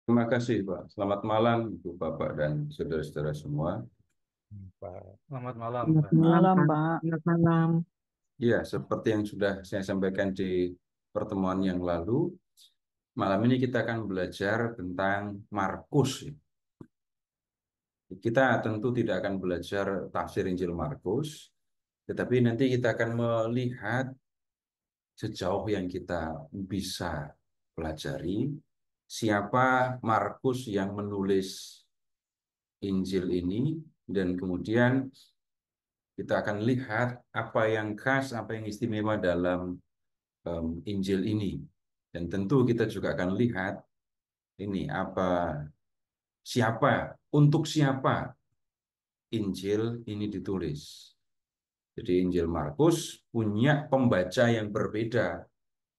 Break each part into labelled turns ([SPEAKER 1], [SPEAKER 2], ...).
[SPEAKER 1] Terima kasih, Pak. Selamat malam, Ibu, Bapak, dan saudara-saudara semua.
[SPEAKER 2] Pak. Selamat malam,
[SPEAKER 3] Selamat
[SPEAKER 2] Pak.
[SPEAKER 3] malam,
[SPEAKER 4] Malam,
[SPEAKER 3] Pak.
[SPEAKER 4] Pak. Selamat malam.
[SPEAKER 1] Ya, seperti yang sudah saya sampaikan di pertemuan yang lalu, malam ini kita akan belajar tentang Markus. Kita tentu tidak akan belajar tafsir Injil Markus, tetapi nanti kita akan melihat sejauh yang kita bisa pelajari, siapa Markus yang menulis Injil ini, dan kemudian kita akan lihat apa yang khas, apa yang istimewa dalam Injil ini. Dan tentu kita juga akan lihat ini siapa, untuk siapa Injil ini ditulis. Jadi Injil Markus punya pembaca yang berbeda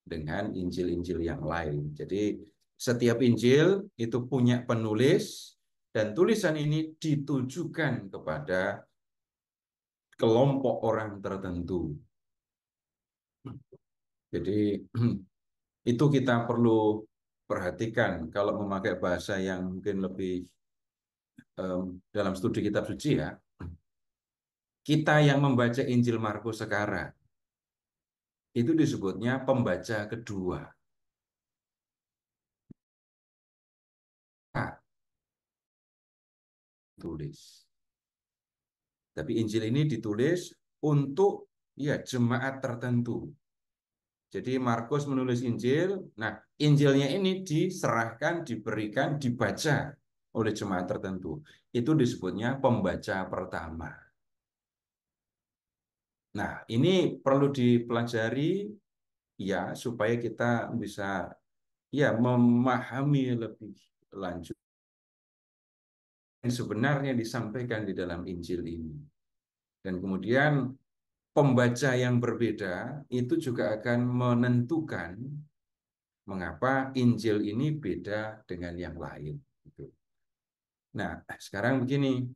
[SPEAKER 1] dengan Injil-Injil yang lain. Jadi setiap Injil itu punya penulis dan tulisan ini ditujukan kepada kelompok orang tertentu. Jadi itu kita perlu perhatikan kalau memakai bahasa yang mungkin lebih dalam studi kitab suci ya. Kita yang membaca Injil Markus sekarang itu disebutnya pembaca kedua. Nah, tulis. Tapi Injil ini ditulis untuk ya jemaat tertentu. Jadi Markus menulis Injil, nah Injilnya ini diserahkan, diberikan, dibaca oleh jemaat tertentu. Itu disebutnya pembaca pertama. Nah, ini perlu dipelajari ya supaya kita bisa ya memahami lebih lanjut yang sebenarnya disampaikan di dalam Injil ini. Dan kemudian pembaca yang berbeda itu juga akan menentukan mengapa Injil ini beda dengan yang lain. Gitu. Nah, sekarang begini,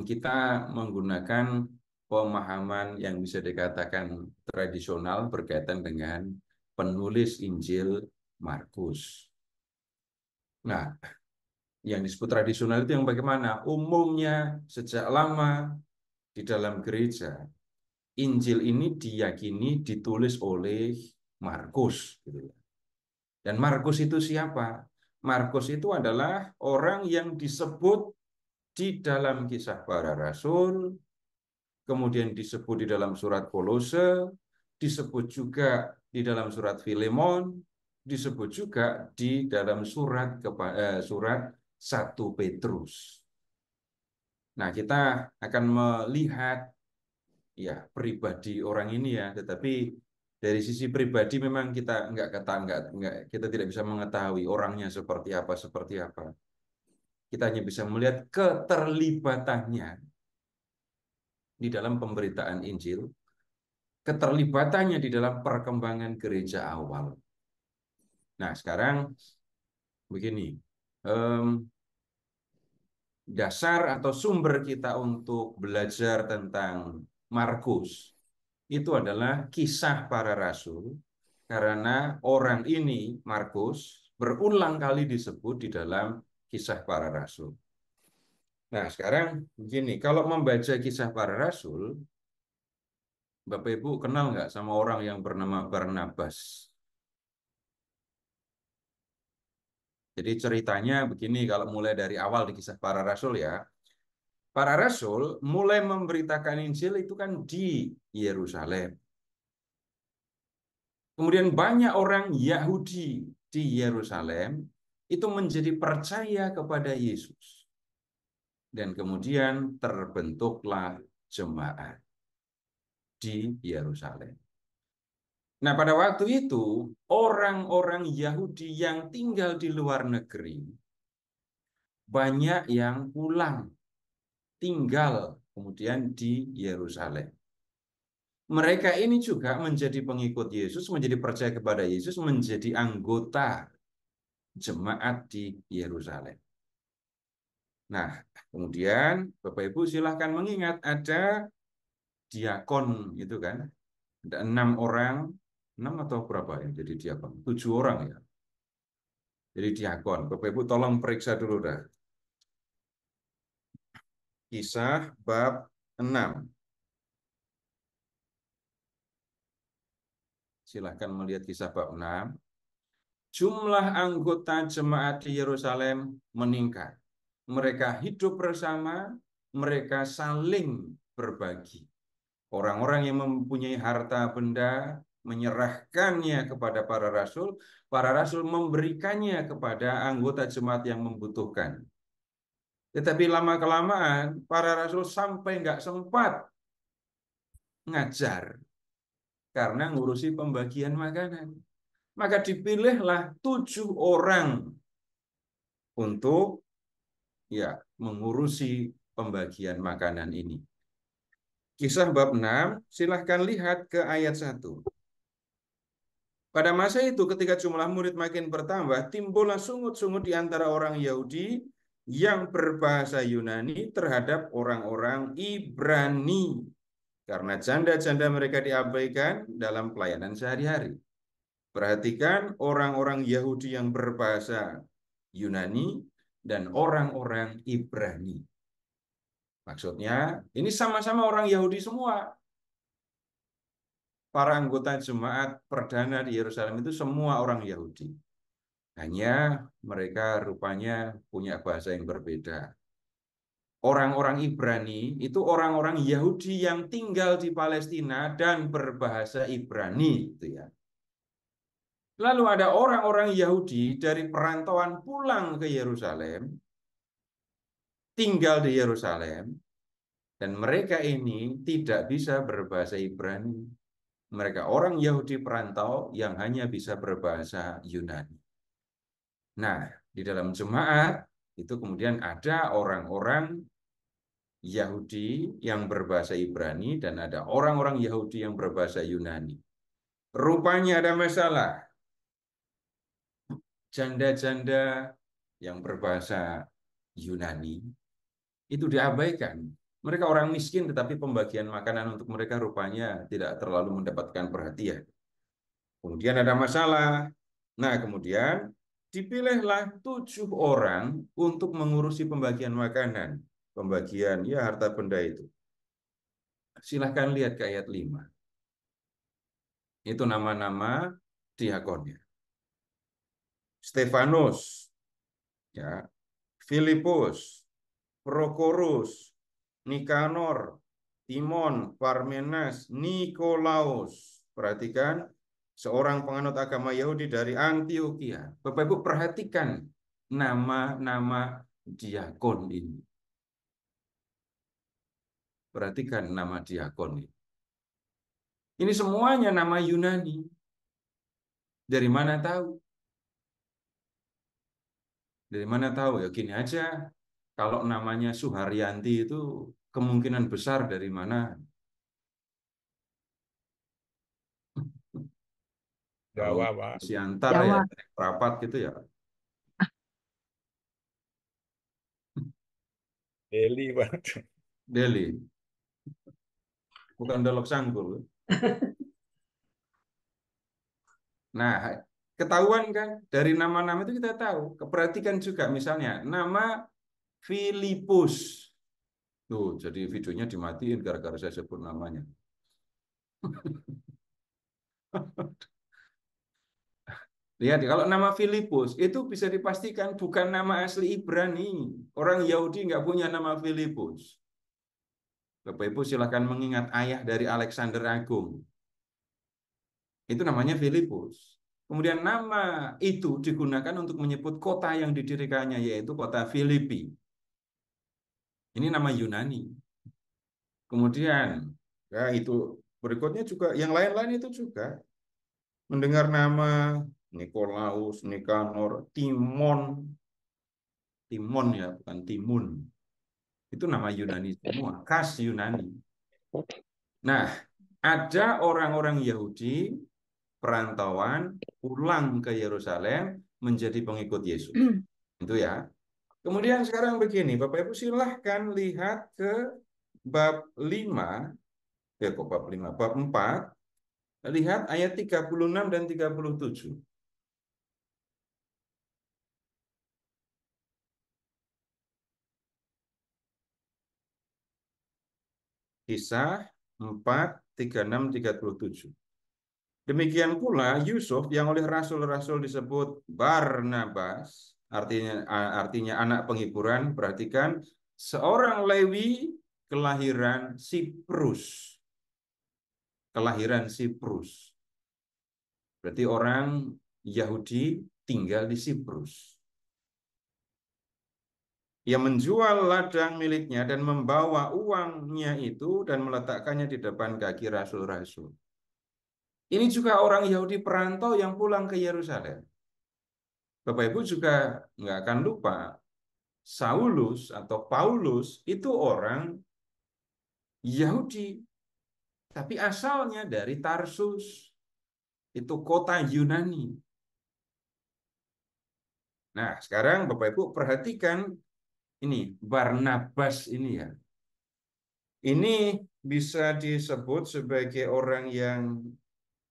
[SPEAKER 1] kita menggunakan pemahaman yang bisa dikatakan tradisional berkaitan dengan penulis Injil Markus. Nah, yang disebut tradisional itu yang bagaimana? Umumnya sejak lama di dalam gereja, Injil ini diyakini ditulis oleh Markus. Gitu ya. Dan Markus itu siapa? Markus itu adalah orang yang disebut di dalam kisah para rasul, kemudian disebut di dalam surat Kolose, disebut juga di dalam surat Filemon, disebut juga di dalam surat 1 Petrus. Nah, kita akan melihat ya pribadi orang ini ya, tetapi dari sisi pribadi memang kita nggak kita tidak bisa mengetahui orangnya seperti apa. Kita hanya bisa melihat keterlibatannya di dalam pemberitaan Injil, keterlibatannya di dalam perkembangan gereja awal. Nah, sekarang begini, em, dasar atau sumber kita untuk belajar tentang Markus itu adalah kisah para rasul, karena orang ini, Markus, berulang kali disebut di dalam kisah para rasul. Nah, sekarang begini, kalau membaca kisah para rasul, Bapak Ibu kenal nggak sama orang yang bernama Barnabas? Jadi ceritanya begini, kalau mulai dari awal di kisah para rasul ya, para rasul mulai memberitakan Injil itu kan di Yerusalem. Kemudian banyak orang Yahudi di Yerusalem itu menjadi percaya kepada Yesus. Dan kemudian terbentuklah jemaat di Yerusalem. Nah, pada waktu itu, orang-orang Yahudi yang tinggal di luar negeri, banyak yang pulang, tinggal kemudian di Yerusalem. Mereka ini juga menjadi pengikut Yesus, menjadi percaya kepada Yesus, menjadi anggota jemaat di Yerusalem. Nah, kemudian Bapak Ibu silahkan mengingat ada diakon itu kan, ada 6 orang, 6 atau berapa yang jadi diakon? 7 orang ya. Jadi diakon. Bapak Ibu tolong periksa dulu dah. Kisah bab 6. Silahkan melihat kisah bab 6. Jumlah anggota jemaat di Yerusalem meningkat. Mereka hidup bersama, mereka saling berbagi. Orang-orang yang mempunyai harta benda menyerahkannya kepada para rasul memberikannya kepada anggota jemaat yang membutuhkan. Tetapi lama-kelamaan para rasul sampai nggak sempat ngajar karena ngurusi pembagian makanan. Maka dipilihlah 7 orang untuk ya mengurusi pembagian makanan ini. Kisah bab 6, silahkan lihat ke ayat 1. Pada masa itu ketika jumlah murid makin bertambah, timbullah sungut-sungut di antara orang Yahudi yang berbahasa Yunani terhadap orang-orang Ibrani. Karena janda-janda mereka diabaikan dalam pelayanan sehari-hari. Perhatikan orang-orang Yahudi yang berbahasa Yunani dan orang-orang Ibrani. Maksudnya, ini sama-sama orang Yahudi semua. Para anggota jemaat perdana di Yerusalem itu semua orang Yahudi. Hanya mereka rupanya punya bahasa yang berbeda. Orang-orang Ibrani itu orang-orang Yahudi yang tinggal di Palestina dan berbahasa Ibrani, gitu ya. Lalu ada orang-orang Yahudi dari perantauan pulang ke Yerusalem, tinggal di Yerusalem, dan mereka ini tidak bisa berbahasa Ibrani. Mereka orang Yahudi perantau yang hanya bisa berbahasa Yunani. Nah, di dalam jemaat itu kemudian ada orang-orang Yahudi yang berbahasa Ibrani dan ada orang-orang Yahudi yang berbahasa Yunani. Rupanya ada masalah. Janda-janda yang berbahasa Yunani itu diabaikan. Mereka orang miskin tetapi pembagian makanan untuk mereka rupanya tidak terlalu mendapatkan perhatian. Kemudian ada masalah. Nah, kemudian dipilihlah 7 orang untuk mengurusi pembagian makanan. Pembagian ya harta benda itu. Silahkan lihat ke ayat 5. Itu nama-nama diakonnya. Stefanus, ya, Filipus, Prokorus, Nikanor, Timon, Parmenas, Nikolaus. Perhatikan, seorang penganut agama Yahudi dari Antioquia. Bapak Ibu perhatikan nama-nama diakon ini. Perhatikan nama diakon ini. Ini semuanya nama Yunani. Dari mana tahu? Dari mana tahu? Ya gini aja. Kalau namanya Suharyanti itu kemungkinan besar dari mana? Kalau
[SPEAKER 3] Jawa, Pak.
[SPEAKER 1] Siantar ya
[SPEAKER 4] Jawa.
[SPEAKER 1] dari Prapat gitu ya.
[SPEAKER 3] Deli, Pak.
[SPEAKER 1] Deli, bukan Dolok Sanggul. Nah, ketahuan kan dari nama-nama itu kita tahu. Perhatikan juga misalnya nama Filipus. Tuh, jadi videonya dimatiin gara-gara saya sebut namanya. Lihat, kalau nama Filipus itu bisa dipastikan bukan nama asli Ibrani. Orang Yahudi nggak punya nama Filipus. Bapak Ibu silakan mengingat ayah dari Alexander Agung. Itu namanya Filipus. Kemudian nama itu digunakan untuk menyebut kota yang didirikannya, yaitu kota Filipi. Ini nama Yunani. Kemudian, ya itu berikutnya juga, yang lain-lain itu juga. Mendengar nama Nikolaus, Nikanor, Timon. Timon ya, bukan Timun. Itu nama Yunani semua, khas Yunani. Nah, ada orang-orang Yahudi perantauan pulang ke Yerusalem menjadi pengikut Yesus. Itu ya. Kemudian sekarang begini, Bapak Ibu silahkan lihat ke bab 5, ya kok bab 5, bab 4, lihat ayat 36 dan 37. Kisah 4, 36, 37. Demikian pula Yusuf yang oleh rasul-rasul disebut Barnabas, artinya anak penghiburan. Perhatikan, seorang Lewi kelahiran Siprus. Kelahiran Siprus. Berarti orang Yahudi tinggal di Siprus. Ia menjual ladang miliknya dan membawa uangnya itu dan meletakkannya di depan kaki rasul-rasul. Ini juga orang Yahudi perantau yang pulang ke Yerusalem. Bapak Ibu juga nggak akan lupa, Saulus atau Paulus itu orang Yahudi, tapi asalnya dari Tarsus, itu kota Yunani. Nah, sekarang Bapak Ibu perhatikan ini, Barnabas ini ya. Ini bisa disebut sebagai orang yang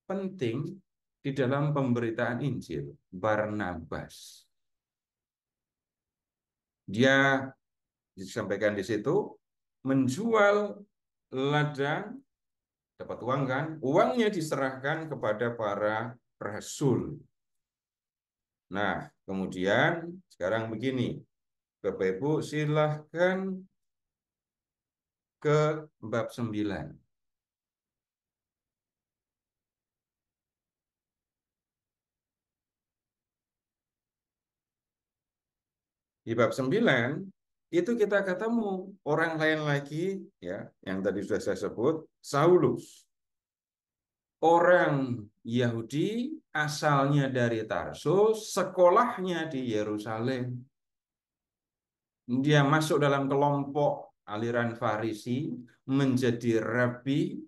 [SPEAKER 1] penting di dalam pemberitaan Injil, Barnabas. Dia disampaikan di situ menjual ladang, dapat uang kan? Uangnya diserahkan kepada para rasul. Nah, kemudian sekarang begini, Bapak Ibu silahkan ke bab 9. Di bab 9 itu kita ketemu orang lain lagi ya, yang tadi sudah saya sebut, Saulus. Orang Yahudi asalnya dari Tarsus, sekolahnya di Yerusalem. Dia masuk dalam kelompok aliran Farisi, menjadi rabi,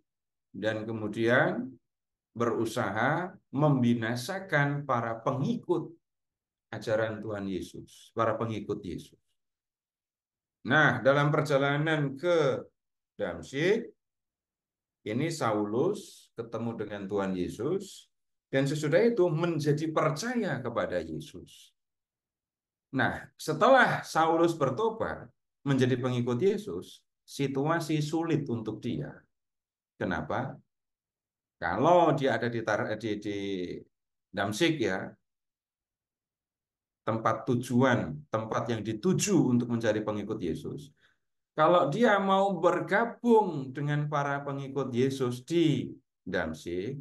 [SPEAKER 1] dan kemudian berusaha membinasakan para pengikut ajaran Tuhan Yesus, para pengikut Yesus. Nah, dalam perjalanan ke Damsyik, ini Saulus ketemu dengan Tuhan Yesus, dan sesudah itu menjadi percaya kepada Yesus. Nah, setelah Saulus bertobat menjadi pengikut Yesus, situasi sulit untuk dia. Kenapa? Kalau dia ada di Damsyik ya, tempat tujuan, tempat yang dituju untuk mencari pengikut Yesus. Kalau dia mau bergabung dengan para pengikut Yesus di Damsyik,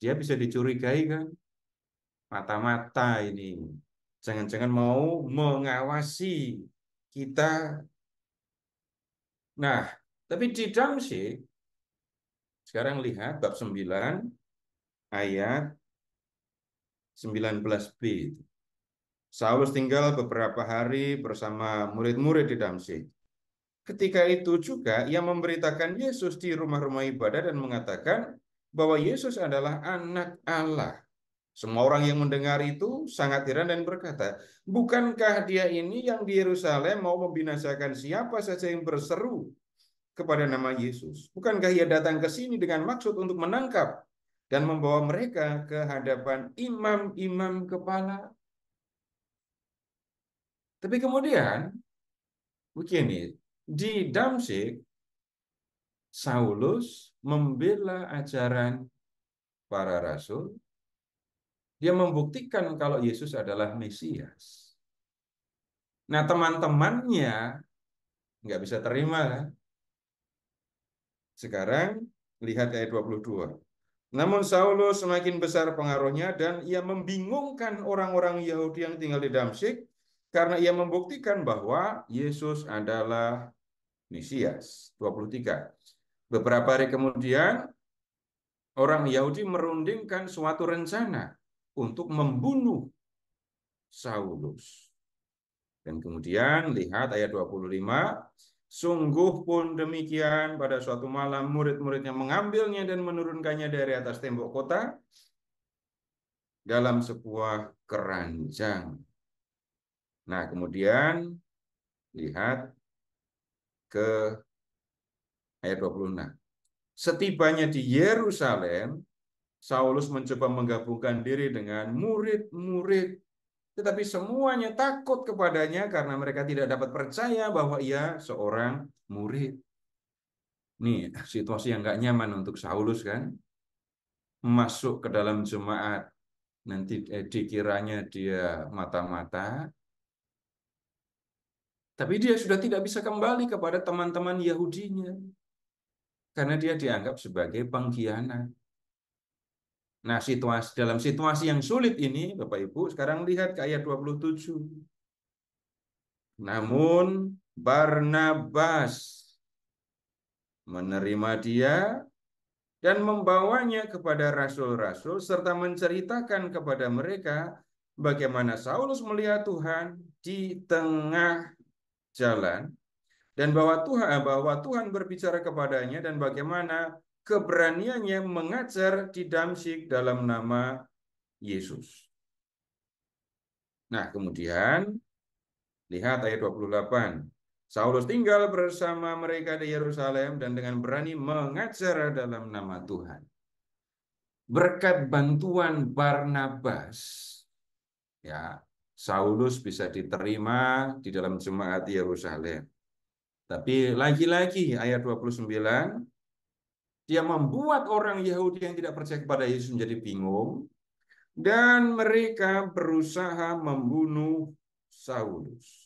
[SPEAKER 1] dia bisa dicurigai kan? Mata-mata ini. Jangan-jangan mau mengawasi kita. Nah, tapi di Damsyik, sekarang lihat bab 9 ayat 19b. Saulus tinggal beberapa hari bersama murid-murid di Damsyik. Ketika itu juga ia memberitakan Yesus di rumah-rumah ibadah dan mengatakan bahwa Yesus adalah anak Allah. Semua orang yang mendengar itu sangat heran dan berkata, bukankah dia ini yang di Yerusalem mau membinasakan siapa saja yang berseru kepada nama Yesus? Bukankah ia datang ke sini dengan maksud untuk menangkap dan membawa mereka ke hadapan imam-imam kepala? Tapi kemudian, begini, di Damsyik, Saulus membela ajaran para rasul. Dia membuktikan kalau Yesus adalah Mesias. Nah, teman-temannya nggak bisa terima kan? Sekarang lihat ayat 22. Namun Saulus semakin besar pengaruhnya dan ia membingungkan orang-orang Yahudi yang tinggal di Damsyik karena ia membuktikan bahwa Yesus adalah Mesias. 23. Beberapa hari kemudian orang Yahudi merundingkan suatu rencana untuk membunuh Saulus. Dan kemudian lihat ayat 25, sungguh pun demikian pada suatu malam murid-muridnya mengambilnya dan menurunkannya dari atas tembok kota dalam sebuah keranjang. Nah, kemudian lihat ke ayat 26. Setibanya di Yerusalem, Saulus mencoba menggabungkan diri dengan murid-murid, tetapi semuanya takut kepadanya karena mereka tidak dapat percaya bahwa ia seorang murid. Nih, situasi yang nggak nyaman untuk Saulus kan, masuk ke dalam jemaat, nanti dikiranya dia mata-mata, tapi dia sudah tidak bisa kembali kepada teman-teman Yahudinya, karena dia dianggap sebagai pengkhianat. Nah, dalam situasi yang sulit ini, Bapak Ibu, sekarang lihat ke ayat 27. Namun Barnabas menerima dia dan membawanya kepada rasul-rasul serta menceritakan kepada mereka bagaimana Saulus melihat Tuhan di tengah jalan dan bahwa Tuhan berbicara kepadanya dan bagaimana keberaniannya mengajar di Damsyik dalam nama Yesus. Nah, kemudian lihat ayat 28. Saulus tinggal bersama mereka di Yerusalem dan dengan berani mengajar dalam nama Tuhan. Berkat bantuan Barnabas, ya, Saulus bisa diterima di dalam jemaat Yerusalem. Tapi lagi-lagi ayat 29, dia membuat orang Yahudi yang tidak percaya kepada Yesus menjadi bingung dan mereka berusaha membunuh Saulus.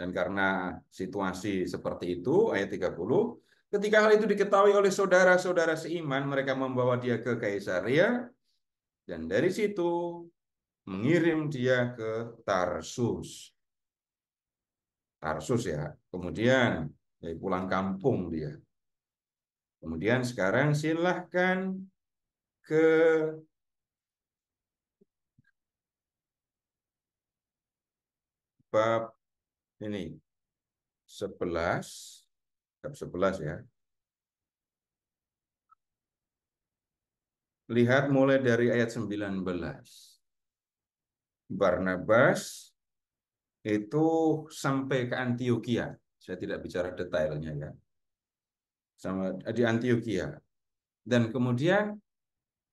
[SPEAKER 1] Dan karena situasi seperti itu, ayat 30, ketika hal itu diketahui oleh saudara-saudara seiman, mereka membawa dia ke Kaisaria, dan dari situ mengirim dia ke Tarsus. Tarsus ya, kemudian pulang kampung dia. Kemudian sekarang silahkan ke bab ini, 11, bab 11 ya. Lihat mulai dari ayat 19. Barnabas itu sampai ke Antioquia. Saya tidak bicara detailnya ya. Sama di Antioquia. Dan kemudian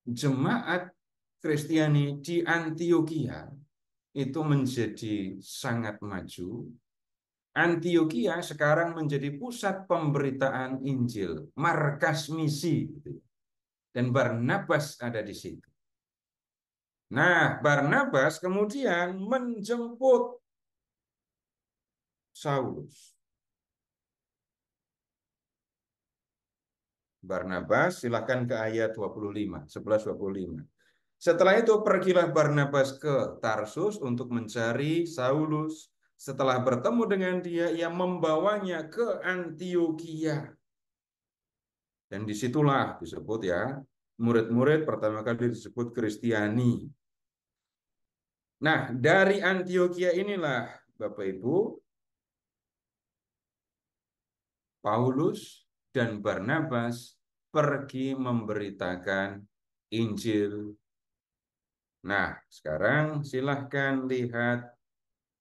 [SPEAKER 1] jemaat Kristiani di Antioquia itu menjadi sangat maju. Antioquia sekarang menjadi pusat pemberitaan Injil, markas misi, gitu. Dan Barnabas ada di situ. Nah, Barnabas kemudian menjemput Saulus. Barnabas, silahkan ke ayat 25, 11-25. Setelah itu pergilah Barnabas ke Tarsus untuk mencari Saulus. Setelah bertemu dengan dia, ia membawanya ke Antioquia. Dan disitulah disebut ya, murid-murid pertama kali disebut Kristiani. Nah, dari Antioquia inilah, Bapak Ibu, Paulus dan Barnabas pergi memberitakan Injil. Nah, sekarang silahkan lihat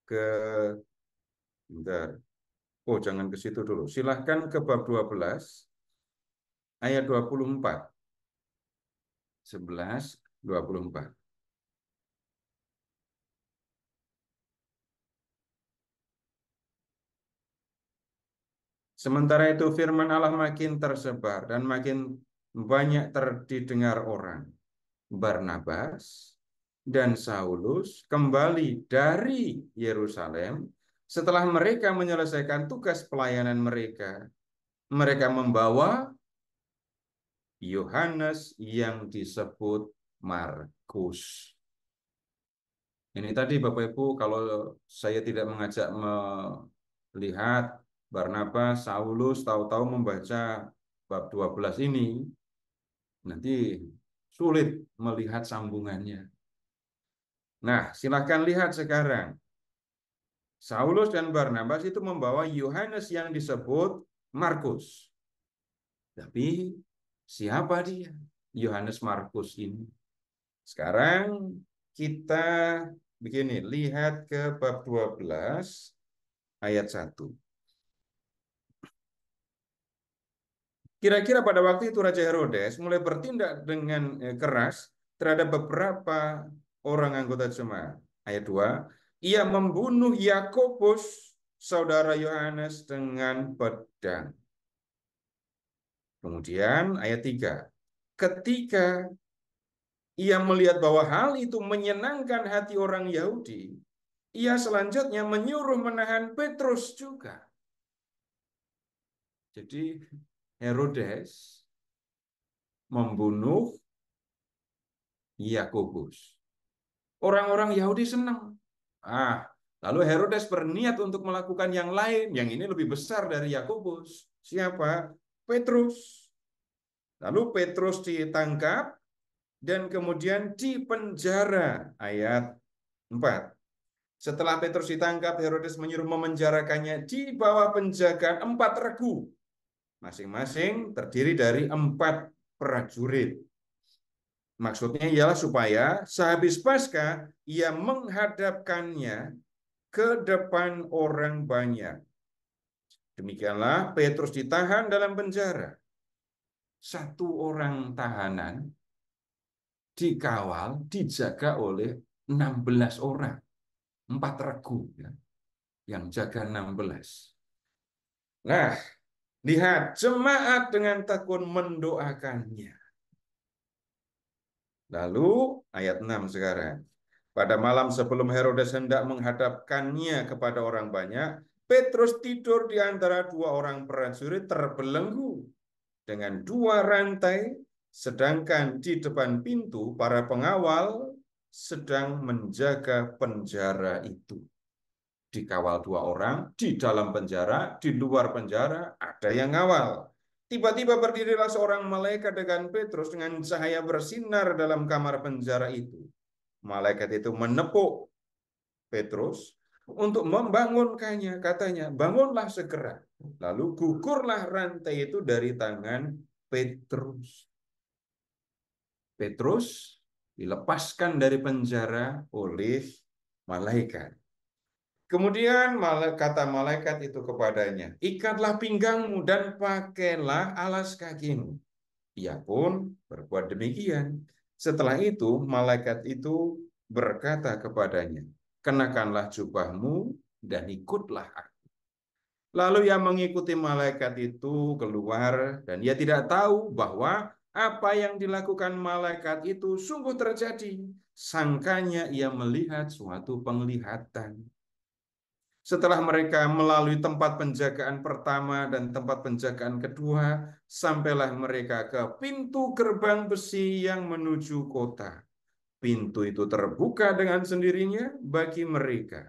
[SPEAKER 1] ke, bentar. Oh, jangan ke situ dulu. Silahkan ke bab 12, ayat 24. 11, 24. Sementara itu firman Allah makin tersebar dan makin banyak didengar orang. Barnabas dan Saulus kembali dari Yerusalem setelah mereka menyelesaikan tugas pelayanan mereka. Mereka membawa Yohanes yang disebut Markus. Ini tadi Bapak Ibu, kalau saya tidak mengajak melihat Barnabas, Saulus, tahu-tahu membaca bab 12 ini, nanti sulit melihat sambungannya. Nah, silakan lihat sekarang. Saulus dan Barnabas itu membawa Yohanes yang disebut Markus. Tapi siapa dia? Yohanes Markus ini. Sekarang kita begini, lihat ke bab 12 ayat 1. Kira-kira pada waktu itu Raja Herodes mulai bertindak dengan keras terhadap beberapa orang anggota jemaat. Ayat 2, ia membunuh Yakobus, saudara Yohanes dengan pedang. Kemudian ayat 3. Ketika ia melihat bahwa hal itu menyenangkan hati orang Yahudi, ia selanjutnya menyuruh menahan Petrus juga. Jadi Herodes membunuh Yakobus. Orang-orang Yahudi senang. Lalu Herodes berniat untuk melakukan yang lain, yang ini lebih besar dari Yakobus. Siapa? Petrus. Lalu Petrus ditangkap dan kemudian dipenjara. Ayat 4. Setelah Petrus ditangkap, Herodes menyuruh memenjarakannya di bawah penjagaan 4 regu. Masing-masing terdiri dari 4 prajurit. Maksudnya ialah supaya sehabis Paskah ia menghadapkannya ke depan orang banyak. Demikianlah Petrus ditahan dalam penjara. 1 orang tahanan dikawal, dijaga oleh 16 orang. 4 regu ya, yang jaga 16. Nah, lihat jemaat dengan tekun mendoakannya. Lalu ayat 6 sekarang. Pada malam sebelum Herodes hendak menghadapkannya kepada orang banyak, Petrus tidur di antara 2 orang prajurit terbelenggu dengan 2 rantai, sedangkan di depan pintu para pengawal sedang menjaga penjara itu. Dikawal 2 orang, di dalam penjara, di luar penjara, ada yang ngawal. Tiba-tiba berdirilah seorang malaikat dengan Petrus dengan cahaya bersinar dalam kamar penjara itu. Malaikat itu menepuk Petrus untuk membangunkannya. Katanya, bangunlah segera. Lalu gugurlah rantai itu dari tangan Petrus. Petrus dilepaskan dari penjara oleh malaikat. Kemudian kata malaikat itu kepadanya, ikatlah pinggangmu dan pakailah alas kakimu. Ia pun berbuat demikian. Setelah itu, malaikat itu berkata kepadanya, kenakanlah jubahmu dan ikutlah aku. Lalu ia mengikuti malaikat itu keluar dan ia tidak tahu bahwa apa yang dilakukan malaikat itu sungguh terjadi. Sangkanya ia melihat suatu penglihatan. Setelah mereka melalui tempat penjagaan pertama dan tempat penjagaan kedua, sampailah mereka ke pintu gerbang besi yang menuju kota. Pintu itu terbuka dengan sendirinya bagi mereka.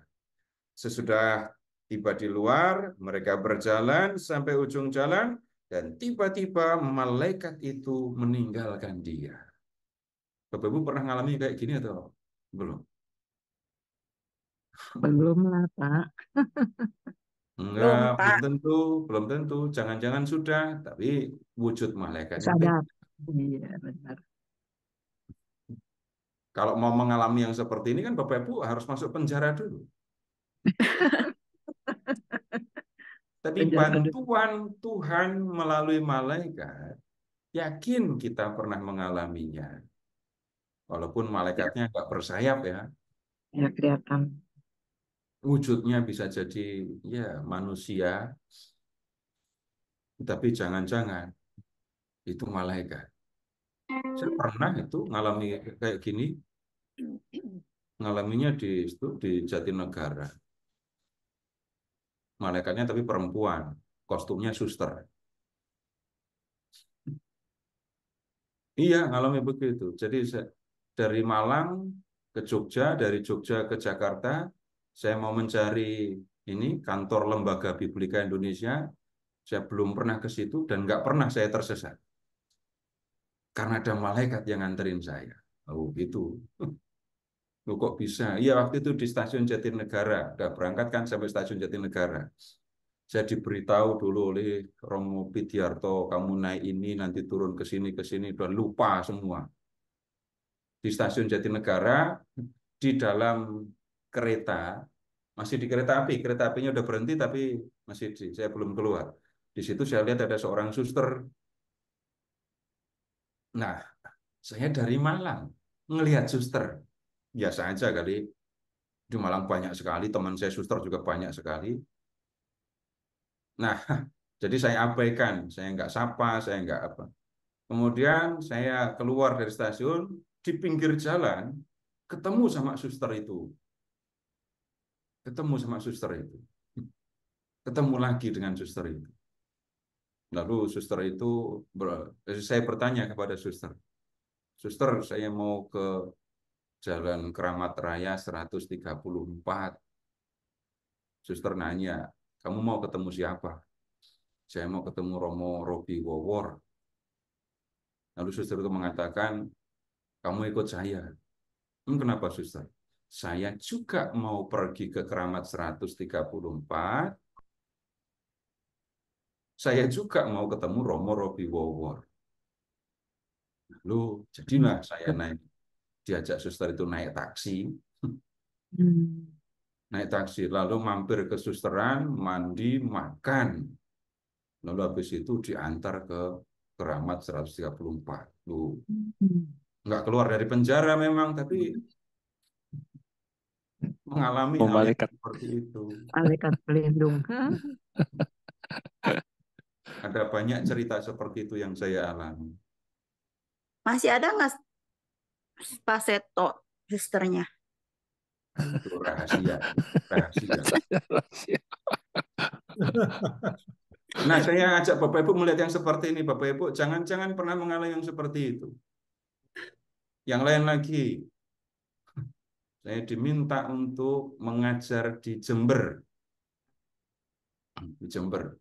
[SPEAKER 1] Sesudah tiba di luar, mereka berjalan sampai ujung jalan, dan tiba-tiba malaikat itu meninggalkan dia. Bapak Ibu pernah ngalami kayak gini atau belum?
[SPEAKER 4] Belum lah, Pak.
[SPEAKER 1] Enggak,
[SPEAKER 5] Belum,
[SPEAKER 1] belum
[SPEAKER 5] Pak.
[SPEAKER 1] tentu, belum tentu. Jangan-jangan sudah, tapi wujud malaikatnya beda.
[SPEAKER 4] Sadar. Iya, benar.
[SPEAKER 1] Kalau mau mengalami yang seperti ini kan Bapak Ibu harus masuk penjara dulu. Tapi
[SPEAKER 4] Penjara dulu.
[SPEAKER 1] bantuan Tuhan melalui malaikat, yakin kita pernah mengalaminya. Walaupun
[SPEAKER 4] Ya,
[SPEAKER 1] malaikatnya nggak bersayap ya,
[SPEAKER 4] ya kelihatan.
[SPEAKER 1] wujudnya bisa jadi ya manusia, tapi jangan-jangan itu malaikat. Saya pernah itu ngalami kayak gini, ngalaminya di Jatinegara. Malaikatnya tapi perempuan, kostumnya suster. Iya, ngalami begitu. Jadi dari Malang ke Jogja, dari Jogja ke Jakarta, saya mau mencari ini kantor Lembaga Biblika Indonesia. Saya belum pernah ke situ dan nggak pernah saya tersesat. Karena ada malaikat yang nganterin saya. Oh gitu. Loh, kok bisa? Iya, waktu itu di stasiun Jatinegara. Udah berangkat kan sampai stasiun Jatinegara. Saya diberitahu dulu oleh Romo Pidiarto, kamu naik ini, nanti turun ke sini, udah lupa semua. Di stasiun Jatinegara, di dalam kereta, masih di kereta apinya udah berhenti, tapi saya belum keluar. Di situ saya lihat ada seorang suster. Nah, saya dari Malang, ngelihat suster. Biasa aja kali, di Malang banyak sekali, teman saya suster juga banyak sekali. Nah, Jadi saya abaikan, saya nggak sapa, saya nggak apa. Kemudian saya keluar dari stasiun, di pinggir jalan, ketemu sama suster itu. Ketemu sama suster itu. Ketemu lagi dengan suster itu. Lalu suster itu, saya bertanya kepada suster, Suster, saya mau ke Jalan Keramat Raya 134. Suster nanya, kamu mau ketemu siapa? Saya mau ketemu Romo Robi Wowor. Lalu suster itu mengatakan, kamu ikut saya. Kenapa suster? Saya juga mau pergi ke Keramat 134. Saya juga mau ketemu Romo Robi Wowor. Lalu jadilah saya diajak suster itu naik taksi.
[SPEAKER 4] Hmm.
[SPEAKER 1] Naik taksi, lalu mampir ke susteran, mandi, makan. Lalu habis itu diantar ke Keramat 134. Loh, nggak keluar dari penjara memang, tapi mengalami hal yang
[SPEAKER 5] Malaikat.
[SPEAKER 1] seperti itu.
[SPEAKER 4] Malaikat pelindung.
[SPEAKER 1] Ada banyak cerita seperti itu yang saya alami.
[SPEAKER 6] Masih ada nggak Pak Seto susternya?
[SPEAKER 1] Itu rahasia, rahasia. Nah, saya ajak Bapak Ibu melihat yang seperti ini. Bapak Ibu, jangan-jangan pernah mengalami yang seperti itu. Yang lain lagi, saya diminta untuk mengajar di Jember. Di Jember.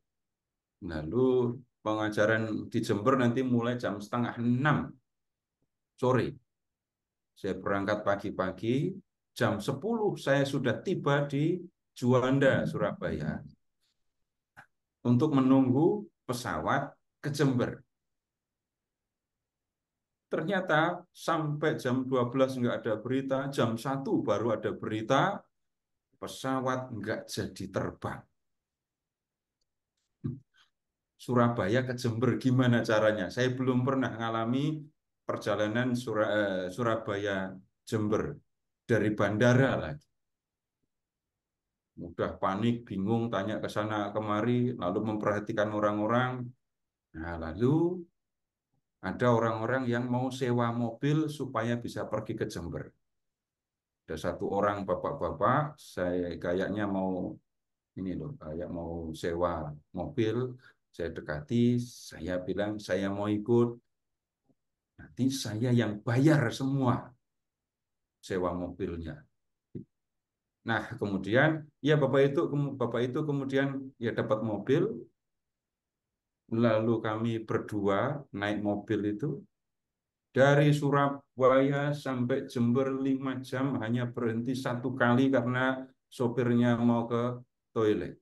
[SPEAKER 1] Lalu pengajaran di Jember nanti mulai jam 5:30 sore. Saya berangkat pagi-pagi, jam 10 saya sudah tiba di Juanda, Surabaya, untuk menunggu pesawat ke Jember. Ternyata sampai jam 12 nggak ada berita, jam 1 baru ada berita, pesawat nggak jadi terbang. Surabaya ke Jember gimana caranya? Saya belum pernah mengalami perjalanan Surabaya Jember dari bandara lagi. Mudah panik, bingung, tanya ke sana kemari, lalu memperhatikan orang-orang. Nah, lalu ada orang-orang yang mau sewa mobil supaya bisa pergi ke Jember. Ada satu orang bapak-bapak, saya kayaknya mau ini loh, kayak mau sewa mobil. Saya dekati, saya bilang saya mau ikut. Nanti saya yang bayar semua sewa mobilnya. Nah, kemudian ya bapak itu kemudian ya dapat mobil, lalu kami berdua naik mobil itu dari Surabaya sampai Jember 5 jam hanya berhenti 1 kali karena sopirnya mau ke toilet.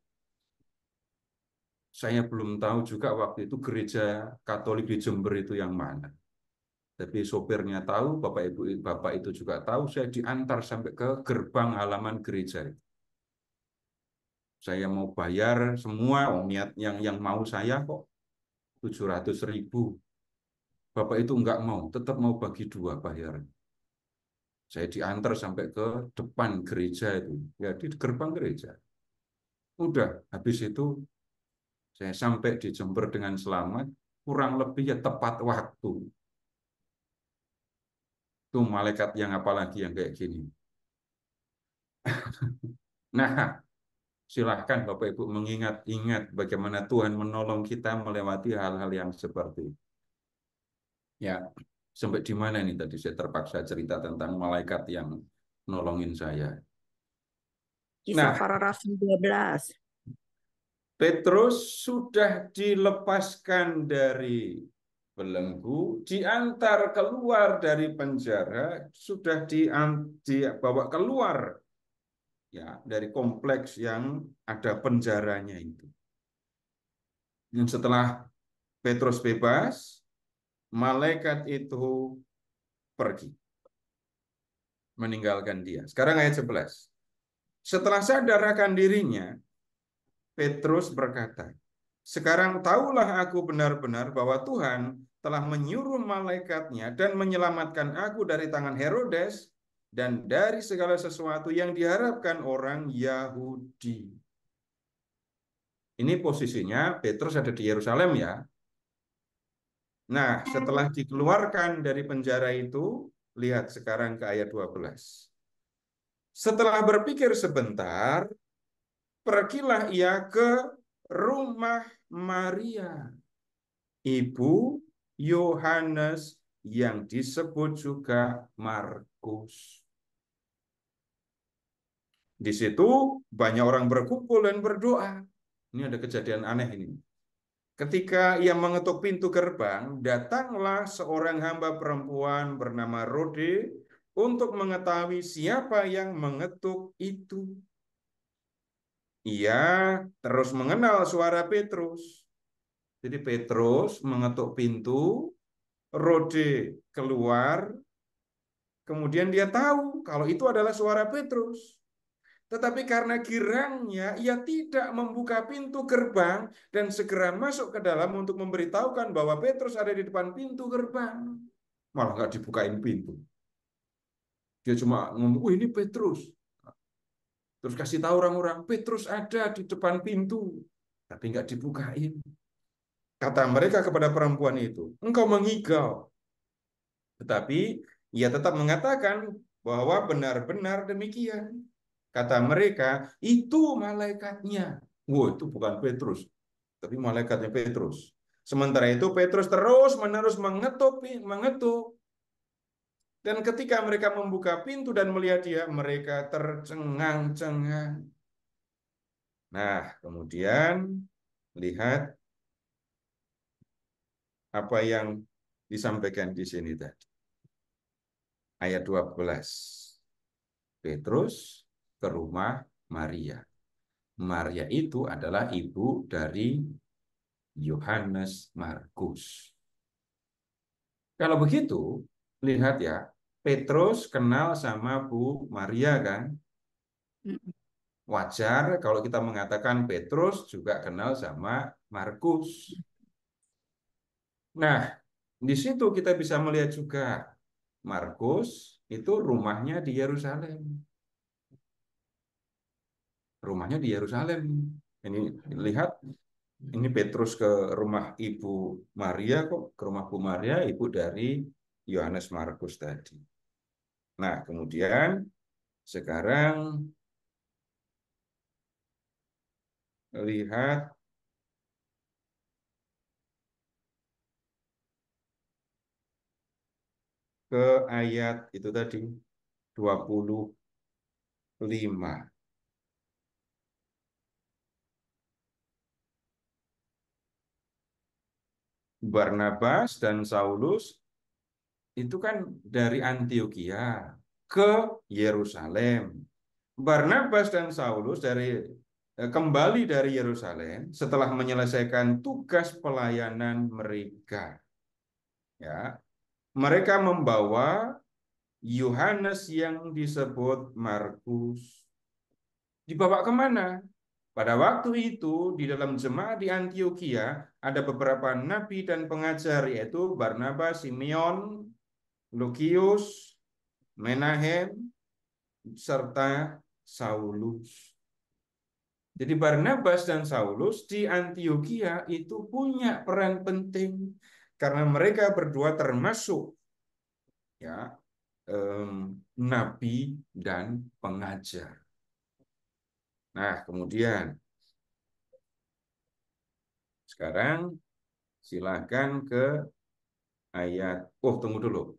[SPEAKER 1] Saya belum tahu juga waktu itu gereja Katolik di Jember itu yang mana. Tapi sopirnya tahu, bapak itu juga tahu, saya diantar sampai ke gerbang halaman gereja. Saya mau bayar semua, niat yang mau saya kok 700.000. Bapak itu enggak mau, tetap mau bagi 2 bayar. Saya diantar sampai ke depan gereja itu, ya di gerbang gereja. Udah, habis itu saya sampai di Jember dengan selamat, kurang lebih ya tepat waktu. Itu malaikat yang apalagi yang kayak gini. Nah, silahkan Bapak Ibu mengingat-ingat bagaimana Tuhan menolong kita melewati hal-hal yang seperti itu. Ya, sampai di mana ini tadi saya terpaksa cerita tentang malaikat yang nolongin saya.
[SPEAKER 6] Kisah
[SPEAKER 1] Nah,
[SPEAKER 6] para Rasul 12.
[SPEAKER 1] Petrus sudah dilepaskan dari belenggu, diantar keluar dari penjara, sudah dibawa keluar ya dari kompleks yang ada penjaranya itu. Dan setelah Petrus bebas, malaikat itu pergi meninggalkan dia. Sekarang ayat 11. Setelah sadar akan dirinya, Petrus berkata, "Sekarang tahulah aku benar-benar bahwa Tuhan telah menyuruh malaikatnya dan menyelamatkan aku dari tangan Herodes dan dari segala sesuatu yang diharapkan orang Yahudi." Ini posisinya Petrus ada di Yerusalem ya. Nah, setelah dikeluarkan dari penjara itu, lihat sekarang ke ayat 12. Setelah berpikir sebentar, pergilah ia ke rumah Maria, ibu Yohanes yang disebut juga Markus. Di situ banyak orang berkumpul dan berdoa. Ini ada kejadian aneh ini. Ketika ia mengetuk pintu gerbang, datanglah seorang hamba perempuan bernama Rode untuk mengetahui siapa yang mengetuk itu. Ia terus mengenal suara Petrus. Jadi Petrus mengetuk pintu, Rode keluar, kemudian dia tahu kalau itu adalah suara Petrus. Tetapi karena girangnya, ia tidak membuka pintu gerbang dan segera masuk ke dalam untuk memberitahukan bahwa Petrus ada di depan pintu gerbang. Malah nggak dibukain pintu. Dia cuma ngomong, oh ini Petrus. Terus kasih tahu orang-orang, Petrus ada di depan pintu. Tapi nggak dibukain. Kata mereka kepada perempuan itu, engkau mengigau. Tetapi ia tetap mengatakan bahwa benar-benar demikian. Kata mereka, itu malaikatnya. Wow, itu bukan Petrus, tapi malaikatnya Petrus. Sementara itu Petrus terus-menerus mengetuk. Dan ketika mereka membuka pintu dan melihat dia, mereka tercengang-cengang. Nah, kemudian lihat apa yang disampaikan di sini tadi. Ayat 12. Petrus ke rumah Maria. Maria itu adalah ibu dari Yohanes Markus. Kalau begitu, lihat ya, Petrus kenal sama Bu Maria kan? Wajar kalau kita mengatakan Petrus juga kenal sama Markus. Nah, di situ kita bisa melihat juga Markus itu rumahnya di Yerusalem. Rumahnya di Yerusalem. Ini lihat, ini Petrus ke rumah Ibu Maria kok, ke rumah Bu Maria, ibu dari Yohanes Markus tadi. Nah, kemudian sekarang lihat ke ayat itu tadi 25. Barnabas dan Saulus itu kan dari Antiokhia ke Yerusalem. Barnabas dan Saulus kembali dari Yerusalem setelah menyelesaikan tugas pelayanan mereka. Ya, mereka membawa Yohanes yang disebut Markus. Dibawa kemana? Pada waktu itu di dalam jemaat di Antiokhia ada beberapa nabi dan pengajar, yaitu Barnabas, Simeon, Lukius, Menahem, serta Saulus. Jadi Barnabas dan Saulus di Antiokhia itu punya peran penting karena mereka berdua termasuk ya nabi dan pengajar. Nah, kemudian sekarang silakan ke ayat. Oh, tunggu dulu.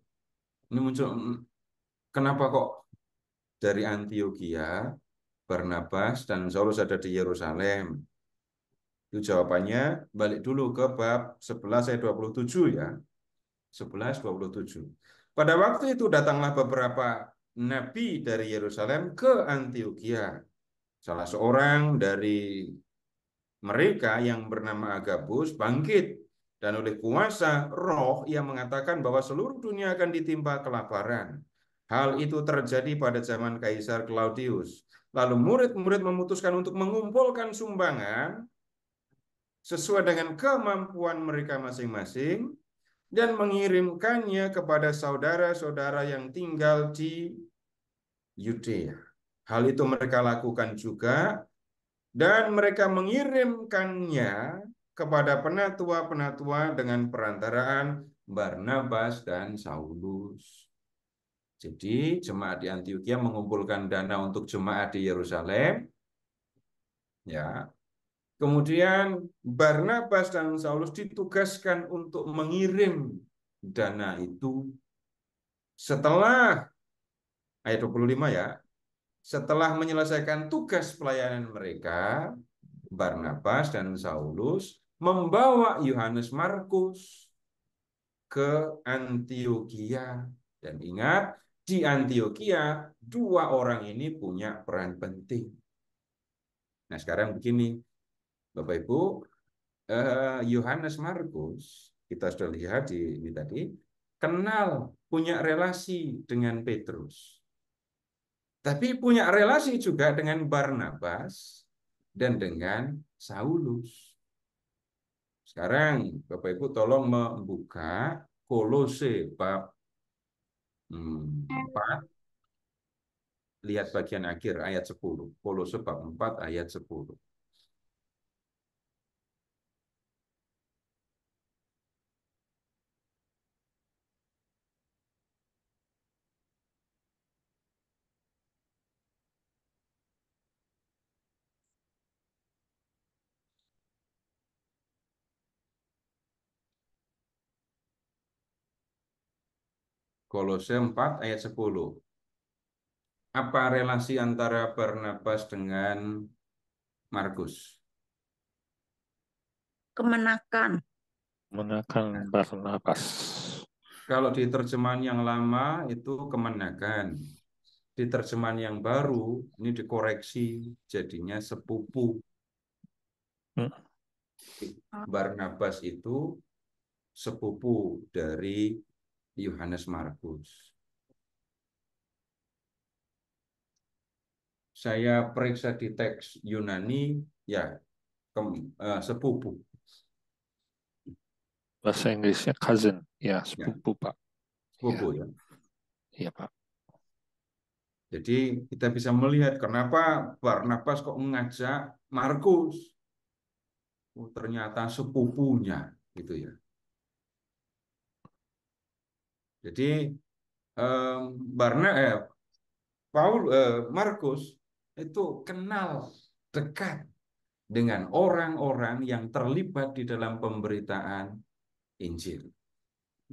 [SPEAKER 1] Ini muncul, kenapa kok dari Antiokhia Barnabas dan Saulus ada di Yerusalem? Itu jawabannya balik dulu ke bab 11 ayat 27 ya. 11:27. Pada waktu itu datanglah beberapa nabi dari Yerusalem ke Antiokhia. Salah seorang dari mereka yang bernama Agabus bangkit dan oleh kuasa roh ia mengatakan bahwa seluruh dunia akan ditimpa kelaparan. Hal itu terjadi pada zaman Kaisar Claudius. Lalu murid-murid memutuskan untuk mengumpulkan sumbangan sesuai dengan kemampuan mereka masing-masing dan mengirimkannya kepada saudara-saudara yang tinggal di Yudea. Hal itu mereka lakukan juga Dan mereka mengirimkannya kepada penatua-penatua dengan perantaraan Barnabas dan Saulus. Jadi jemaat di Antioquia mengumpulkan dana untuk jemaat di Yerusalem. Ya. Kemudian Barnabas dan Saulus ditugaskan untuk mengirim dana itu setelah ayat 25 ya. Setelah menyelesaikan tugas pelayanan mereka, Barnabas dan Saulus membawa Yohanes Markus ke Antioquia. Dan ingat, di Antioquia dua orang ini punya peran penting. Nah, sekarang begini, Bapak Ibu, Yohanes Markus, kita sudah lihat ini tadi, kenal, punya relasi dengan Petrus. Tapi punya relasi juga dengan Barnabas dan dengan Saulus. Sekarang Bapak Ibu tolong membuka Kolose bab 4. Lihat bagian akhir ayat 10. Kolose bab 4 ayat 10. Kolose 4 ayat 10. Apa relasi antara Barnabas dengan Markus?
[SPEAKER 6] Kemenakan.
[SPEAKER 2] Menakan Barnabas.
[SPEAKER 1] Kalau di terjemahan yang lama itu kemenakan. Di terjemahan yang baru ini dikoreksi jadinya sepupu. Barnabas itu sepupu dari Yohanes Markus. Saya periksa di teks Yunani, ya sepupu.
[SPEAKER 2] Bahasa Inggrisnya cousin. Ya, sepupu, Pak.
[SPEAKER 1] Sepupu ya.
[SPEAKER 2] Iya, Pak.
[SPEAKER 1] Jadi kita bisa melihat kenapa Barnabas kok mengajak Markus. Oh, ternyata sepupunya gitu ya. Jadi Markus itu kenal dekat dengan orang-orang yang terlibat di dalam pemberitaan Injil.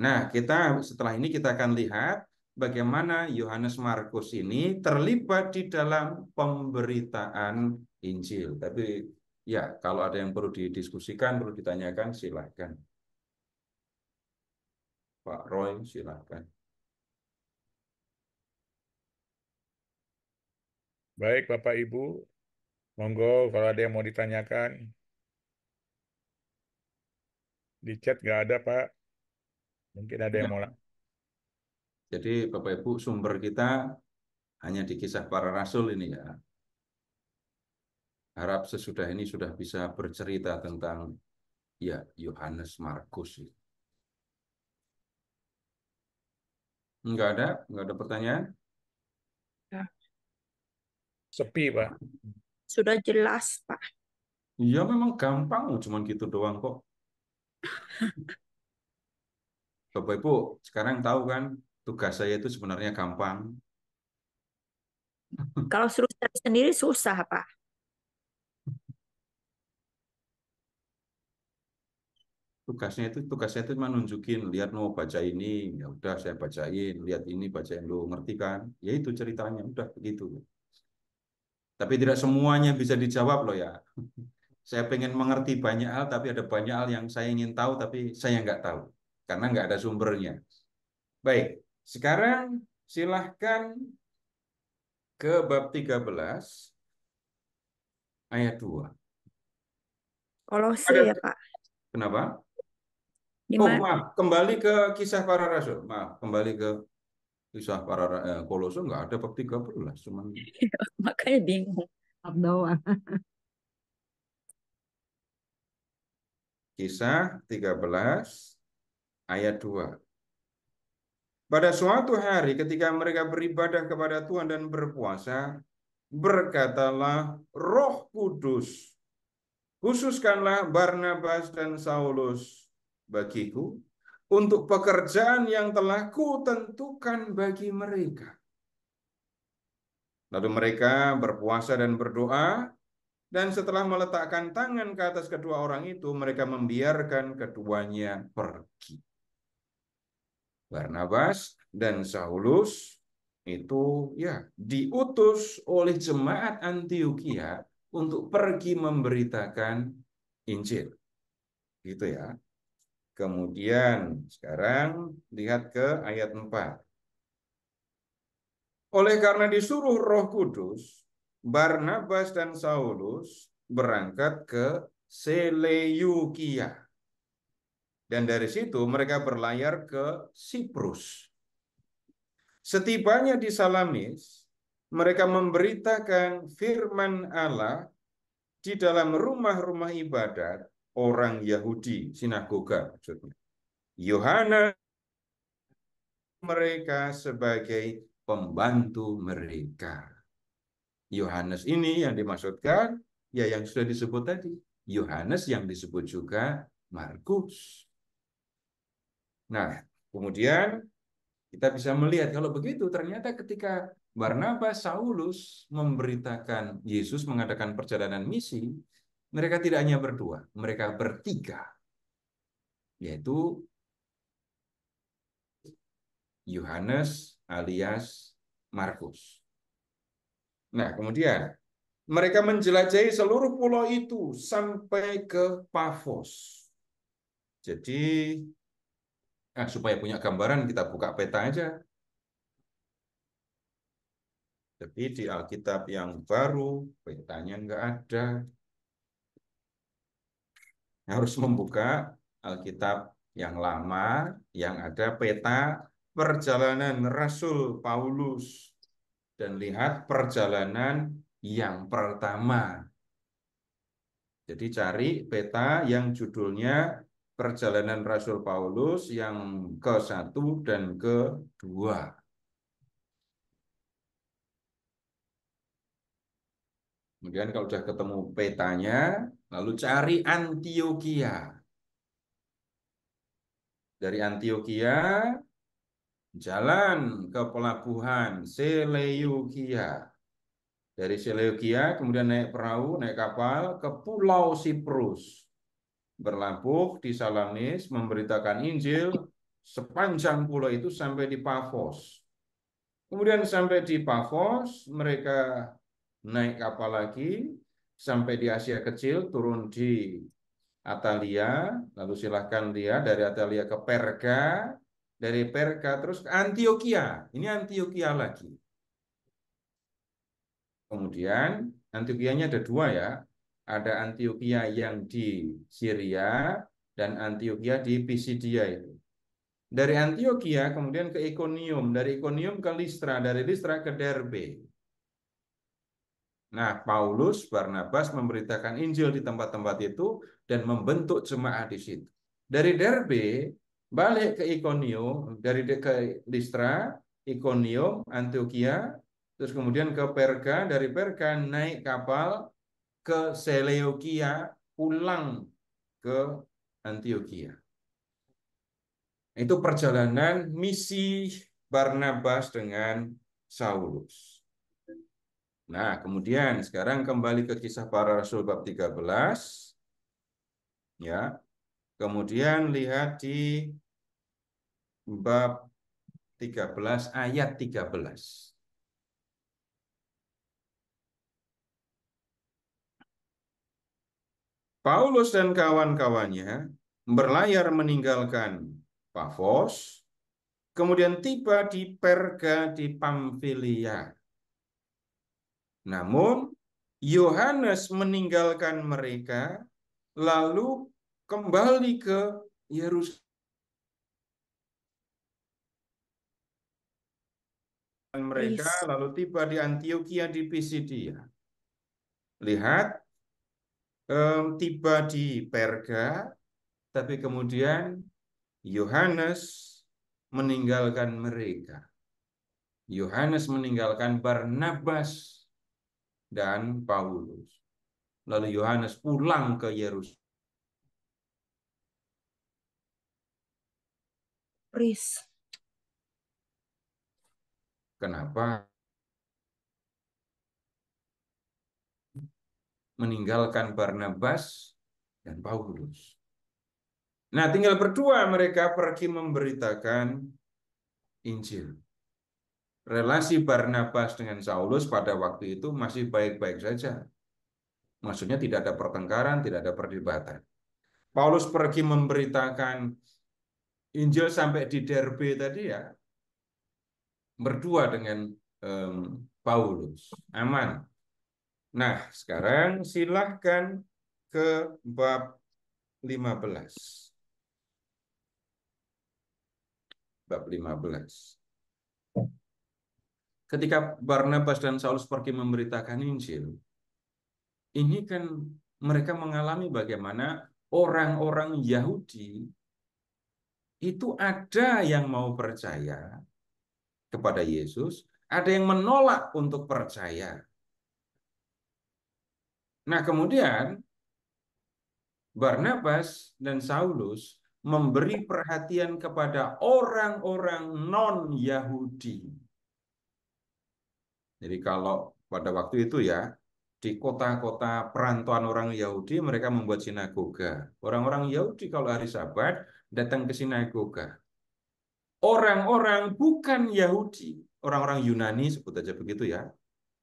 [SPEAKER 1] Nah, setelah ini kita akan lihat bagaimana Yohanes Markus ini terlibat di dalam pemberitaan Injil. Tapi ya, kalau ada yang perlu didiskusikan, perlu ditanyakan, silakan. Pak Roy, silakan.
[SPEAKER 3] Baik, Bapak Ibu. Monggo kalau ada yang mau ditanyakan. Di chat nggak ada, Pak. Mungkin ada yang
[SPEAKER 1] Ya.
[SPEAKER 3] mau.
[SPEAKER 1] Jadi Bapak Ibu, sumber kita hanya di Kisah Para Rasul ini ya. Harap sesudah ini sudah bisa bercerita tentang ya Yohanes Markus. Enggak ada pertanyaan?
[SPEAKER 3] Sepi, Pak.
[SPEAKER 6] Sudah jelas, Pak.
[SPEAKER 1] Iya memang gampang, cuman gitu doang kok. Bapak Ibu, sekarang tahu kan tugas saya itu sebenarnya gampang.
[SPEAKER 6] Kalau suruh cari sendiri susah, Pak.
[SPEAKER 1] Tugasnya itu cuma nunjukin, lihat mau baca ini, ya udah saya bacain, lihat ini bacain, lo ngerti kan? Ya itu ceritanya, udah begitu. Tapi tidak semuanya bisa dijawab loh ya. Saya pengen mengerti banyak hal, tapi ada banyak hal yang saya ingin tahu, tapi saya nggak tahu. Karena nggak ada sumbernya. Baik, sekarang silahkan ke bab 13, ayat 2.
[SPEAKER 6] Kolose ya, Pak.
[SPEAKER 1] Kenapa?
[SPEAKER 6] Di
[SPEAKER 1] Oh,
[SPEAKER 6] mana?
[SPEAKER 1] maaf, kembali ke Kisah Para Rasul. Maaf, kembali ke Kisah Para Kolose nggak ada bab 13, cuman
[SPEAKER 6] Makanya bingung.
[SPEAKER 4] Bab doang.
[SPEAKER 1] Kisah 13 ayat 2. Pada suatu hari ketika mereka beribadah kepada Tuhan dan berpuasa, berkatalah Roh Kudus, khususkanlah Barnabas dan Saulus bagiku untuk pekerjaan yang telah kutentukan bagi mereka. Lalu mereka berpuasa dan berdoa, dan setelah meletakkan tangan ke atas kedua orang itu, mereka membiarkan keduanya pergi. Barnabas dan Saulus itu ya diutus oleh jemaat Antiokhia untuk pergi memberitakan Injil. Gitu ya. Kemudian sekarang lihat ke ayat 4. Oleh karena disuruh Roh Kudus, Barnabas dan Saulus berangkat ke Seleukia. Dan dari situ mereka berlayar ke Siprus. Setibanya di Salamis, mereka memberitakan firman Allah di dalam rumah-rumah ibadat orang Yahudi, sinagoga maksudnya. Yohanes mereka sebagai pembantu mereka. Yohanes ini yang dimaksudkan, ya yang sudah disebut tadi. Yohanes yang disebut juga Markus. Nah, kemudian kita bisa melihat kalau begitu ternyata ketika Barnabas, Saulus memberitakan Yesus, mengadakan perjalanan misi, mereka tidak hanya berdua, mereka bertiga, yaitu Yohanes alias Markus. Nah, kemudian mereka menjelajahi seluruh pulau itu sampai ke Pafos. Jadi, supaya punya gambaran, kita buka peta aja. Tapi di Alkitab yang baru, petanya nggak ada. Harus membuka Alkitab yang lama, yang ada peta perjalanan Rasul Paulus. Dan lihat perjalanan yang pertama. Jadi cari peta yang judulnya Perjalanan Rasul Paulus yang ke-1 dan ke-2. Kemudian kalau sudah ketemu petanya, lalu cari Antiokhia. Dari Antiokhia, jalan ke pelabuhan Seleukia. Dari Seleukia, kemudian naik perahu, naik kapal ke Pulau Siprus. Berlabuh di Salamis, memberitakan Injil sepanjang pulau itu sampai di Pafos. Kemudian sampai di Pafos, mereka naik kapal lagi, sampai di Asia Kecil, turun di Atalia, lalu silahkan lihat dari Atalia ke Perga, dari Perga terus ke Antiokhia. Ini Antiokhia lagi. Kemudian Antiokhia-nya ada dua ya. Ada Antiokhia yang di Syria dan Antiokhia di Pisidia itu. Dari Antiokhia kemudian ke Ikonium, dari Ikonium ke Listra, dari Listra ke Derbe. Nah, Paulus, Barnabas memberitakan Injil di tempat-tempat itu dan membentuk jemaat di situ. Dari Derbe balik ke Ikonium, dari ke Listra, Ikonium, Antiokhia, terus kemudian ke Perga, dari Perga naik kapal ke Seleukia, pulang ke Antiokhia. Itu perjalanan misi Barnabas dengan Saulus. Nah, kemudian sekarang kembali ke Kisah Para Rasul bab 13. Ya. Kemudian lihat di bab 13 ayat 13. Paulus dan kawan-kawannya berlayar meninggalkan Pafos, kemudian tiba di Perga di Pamfilia. Namun, Yohanes meninggalkan mereka, lalu kembali ke Yerusalem. Mereka lalu tiba di Antiokhia di Pisidia. Lihat, tiba di Perga, tapi kemudian Yohanes meninggalkan mereka. Yohanes meninggalkan Barnabas dan Paulus. Lalu Yohanes pulang ke Yerusalem.
[SPEAKER 6] Riz.
[SPEAKER 1] Kenapa? Meninggalkan Barnabas dan Paulus. Nah, tinggal berdua mereka pergi memberitakan Injil. Relasi Barnabas dengan Saulus pada waktu itu masih baik-baik saja. Maksudnya tidak ada pertengkaran, tidak ada perdebatan. Paulus pergi memberitakan Injil sampai di Derbe tadi ya, berdua dengan Paulus. Aman. Nah, sekarang silahkan ke bab 15. Bab 15. Ketika Barnabas dan Saulus pergi memberitakan Injil, ini kan mereka mengalami bagaimana orang-orang Yahudi itu ada yang mau percaya kepada Yesus, ada yang menolak untuk percaya. Nah, kemudian Barnabas dan Saulus memberi perhatian kepada orang-orang non-Yahudi. Jadi kalau pada waktu itu ya, di kota-kota perantauan orang Yahudi, mereka membuat sinagoga. Orang-orang Yahudi kalau hari Sabat datang ke sinagoga. Orang-orang bukan Yahudi, orang-orang Yunani sebut aja begitu ya,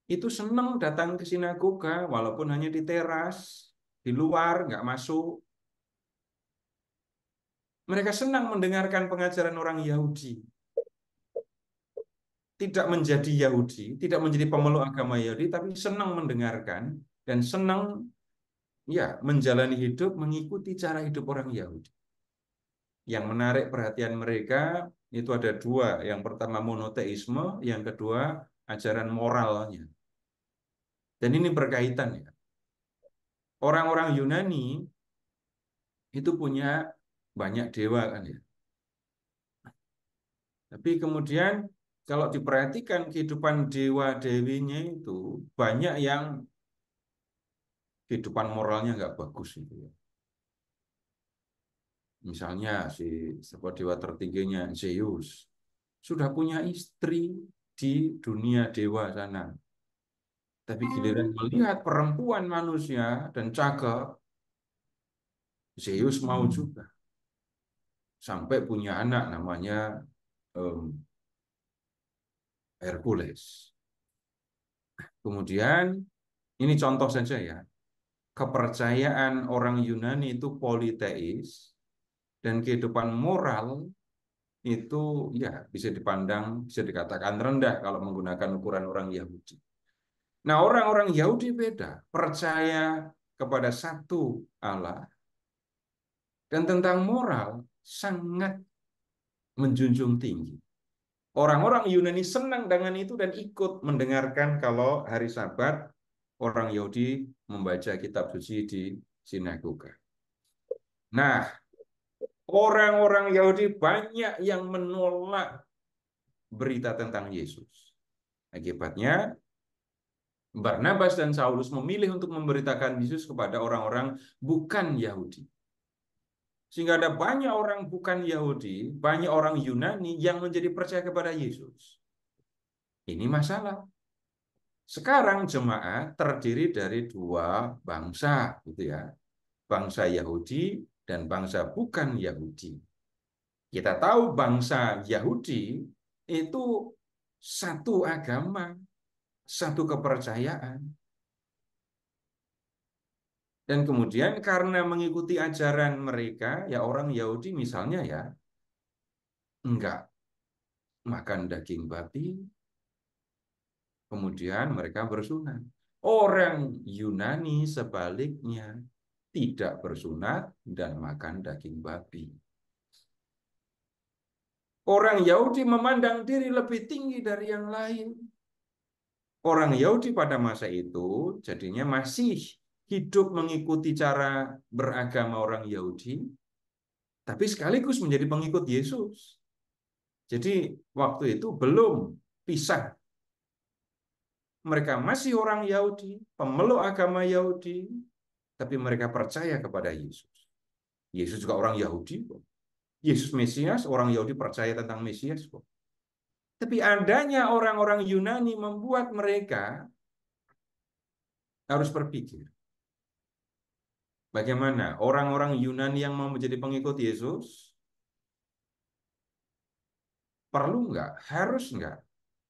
[SPEAKER 1] itu senang datang ke sinagoga walaupun hanya di teras, di luar, nggak masuk. Mereka senang mendengarkan pengajaran orang Yahudi. Tidak menjadi Yahudi, tidak menjadi pemeluk agama Yahudi, tapi senang mendengarkan dan senang ya menjalani hidup mengikuti cara hidup orang Yahudi. Yang menarik perhatian mereka itu ada dua. Yang pertama monoteisme, yang kedua ajaran moralnya. Dan ini berkaitan ya. Orang-orang Yunani itu punya banyak dewa kan ya. Tapi kemudian kalau diperhatikan kehidupan dewa-dewinya itu banyak yang kehidupan moralnya nggak bagus itu ya. Misalnya sebuah dewa tertingginya Zeus sudah punya istri di dunia dewa sana. Tapi giliran melihat perempuan manusia dan cakep, Zeus mau juga. Sampai punya anak namanya Hercules. Kemudian, ini contoh saja ya, kepercayaan orang Yunani itu politeis, dan kehidupan moral itu ya bisa dipandang, bisa dikatakan rendah kalau menggunakan ukuran orang Yahudi. Nah, orang-orang Yahudi beda, percaya kepada satu Allah, dan tentang moral sangat menjunjung tinggi. Orang-orang Yunani senang dengan itu dan ikut mendengarkan kalau hari Sabat orang Yahudi membaca kitab suci di sinagoga. Nah, orang-orang Yahudi banyak yang menolak berita tentang Yesus. Akibatnya, Barnabas dan Saulus memilih untuk memberitakan Yesus kepada orang-orang bukan Yahudi. Sehingga ada banyak orang bukan Yahudi, banyak orang Yunani yang menjadi percaya kepada Yesus. Ini masalah. Sekarang jemaat terdiri dari dua bangsa, gitu ya. Bangsa Yahudi dan bangsa bukan Yahudi. Kita tahu bangsa Yahudi itu satu agama, satu kepercayaan. Dan kemudian karena mengikuti ajaran mereka, ya orang Yahudi misalnya ya, enggak makan daging babi, kemudian mereka bersunat. Orang Yunani sebaliknya, tidak bersunat dan makan daging babi. Orang Yahudi memandang diri lebih tinggi dari yang lain. Orang Yahudi pada masa itu jadinya masih hidup mengikuti cara beragama orang Yahudi, tapi sekaligus menjadi pengikut Yesus. Jadi waktu itu belum pisah. mereka masih orang Yahudi, pemeluk agama Yahudi, tapi mereka percaya kepada Yesus. Yesus juga orang Yahudi kok. Yesus Mesias, orang Yahudi percaya tentang Mesias kok. Tapi adanya orang-orang Yunani membuat mereka harus berpikir. Bagaimana orang-orang Yunani yang mau menjadi pengikut Yesus? Perlu nggak? Harus nggak?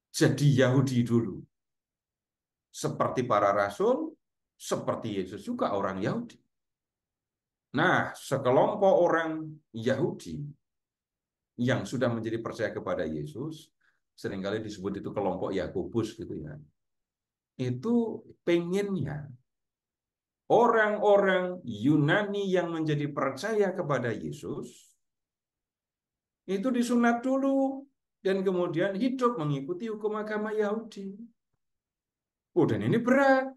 [SPEAKER 1] Jadi Yahudi dulu. Seperti para rasul, seperti Yesus juga orang Yahudi. Nah, sekelompok orang Yahudi yang sudah menjadi percaya kepada Yesus, seringkali disebut itu kelompok Yakobus gitu ya. Itu pengennya orang-orang Yunani yang menjadi percaya kepada Yesus itu disunat dulu dan kemudian hidup mengikuti hukum agama Yahudi. Oh, dan ini berat.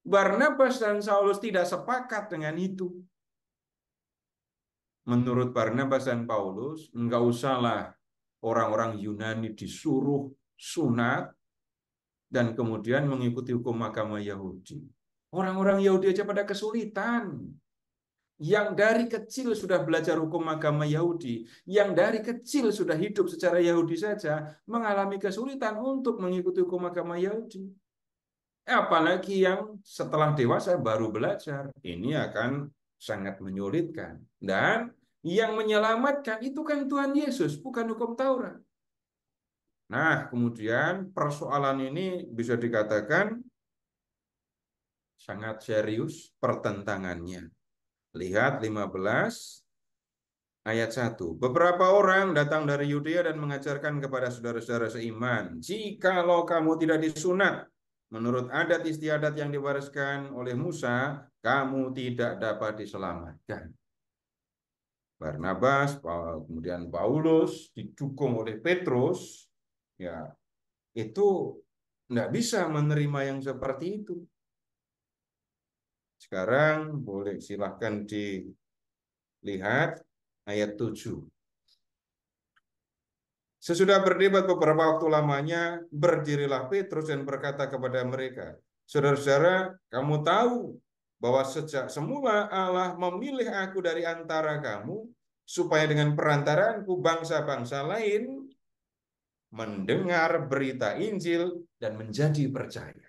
[SPEAKER 1] Barnabas dan Saulus tidak sepakat dengan itu. Menurut Barnabas dan Paulus, enggak usahlah orang-orang Yunani disuruh sunat dan kemudian mengikuti hukum agama Yahudi. Orang-orang Yahudi aja pada kesulitan. Yang dari kecil sudah belajar hukum agama Yahudi, yang dari kecil sudah hidup secara Yahudi saja, mengalami kesulitan untuk mengikuti hukum agama Yahudi. Apalagi yang setelah dewasa baru belajar, ini akan sangat menyulitkan. Dan yang menyelamatkan itu kan Tuhan Yesus, bukan hukum Taurat. Nah, kemudian persoalan ini bisa dikatakan sangat serius pertentangannya. Lihat 15 ayat 1. Beberapa orang datang dari Yudea dan mengajarkan kepada saudara-saudara seiman, jikalau kamu tidak disunat menurut adat istiadat yang diwariskan oleh Musa, kamu tidak dapat diselamatkan. Barnabas, kemudian Paulus, didukung oleh Petrus, ya itu tidak bisa menerima yang seperti itu. Sekarang boleh silahkan dilihat ayat 7. Sesudah berdebat beberapa waktu lamanya, berdirilah Petrus dan berkata kepada mereka, saudara-saudara, kamu tahu bahwa sejak semula Allah memilih aku dari antara kamu, supaya dengan perantaraanku bangsa-bangsa lain mendengar berita Injil dan menjadi percaya.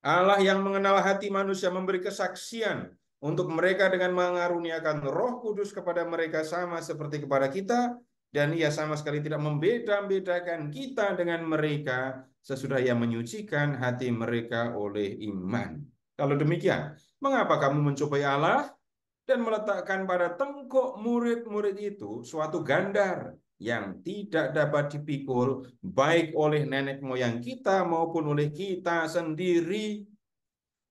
[SPEAKER 1] Allah yang mengenal hati manusia memberi kesaksian untuk mereka dengan mengaruniakan Roh Kudus kepada mereka sama seperti kepada kita, dan Ia sama sekali tidak membeda-bedakan kita dengan mereka sesudah Ia menyucikan hati mereka oleh iman. Kalau demikian, mengapa kamu mencobai Allah dan meletakkan pada tengkuk murid-murid itu suatu gandar yang tidak dapat dipikul baik oleh nenek moyang kita maupun oleh kita sendiri?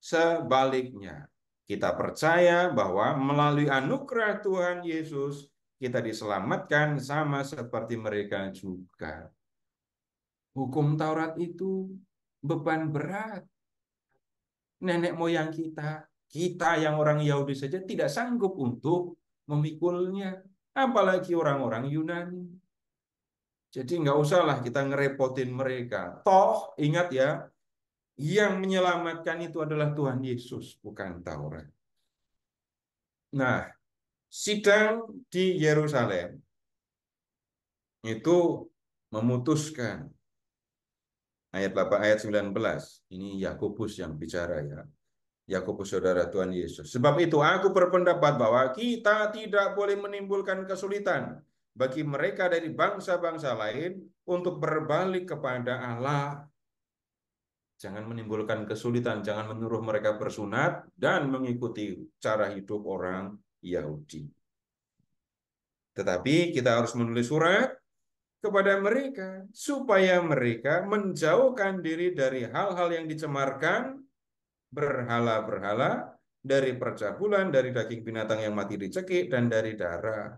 [SPEAKER 1] Sebaliknya, kita percaya bahwa melalui anugerah Tuhan Yesus kita diselamatkan sama seperti mereka juga. Hukum Taurat itu beban berat. Nenek moyang kita yang orang Yahudi saja tidak sanggup untuk memikulnya, apalagi orang-orang Yunani. Jadi nggak usahlah kita ngerepotin mereka. Toh, ingat ya, yang menyelamatkan itu adalah Tuhan Yesus, bukan Taurat. Nah, sidang di Yerusalem itu memutuskan ayat 8, ayat 19. Ini Yakobus yang bicara ya. Yakobus saudara Tuhan Yesus. Sebab itu aku berpendapat bahwa kita tidak boleh menimbulkan kesulitan bagi mereka dari bangsa-bangsa lain untuk berbalik kepada Allah. Jangan menimbulkan kesulitan, jangan menyuruh mereka bersunat dan mengikuti cara hidup orang Yahudi. Tetapi kita harus menulis surat kepada mereka supaya mereka menjauhkan diri dari hal-hal yang dicemarkan, berhala-berhala, dari percabulan, dari daging binatang yang mati dicekik, dan dari darah.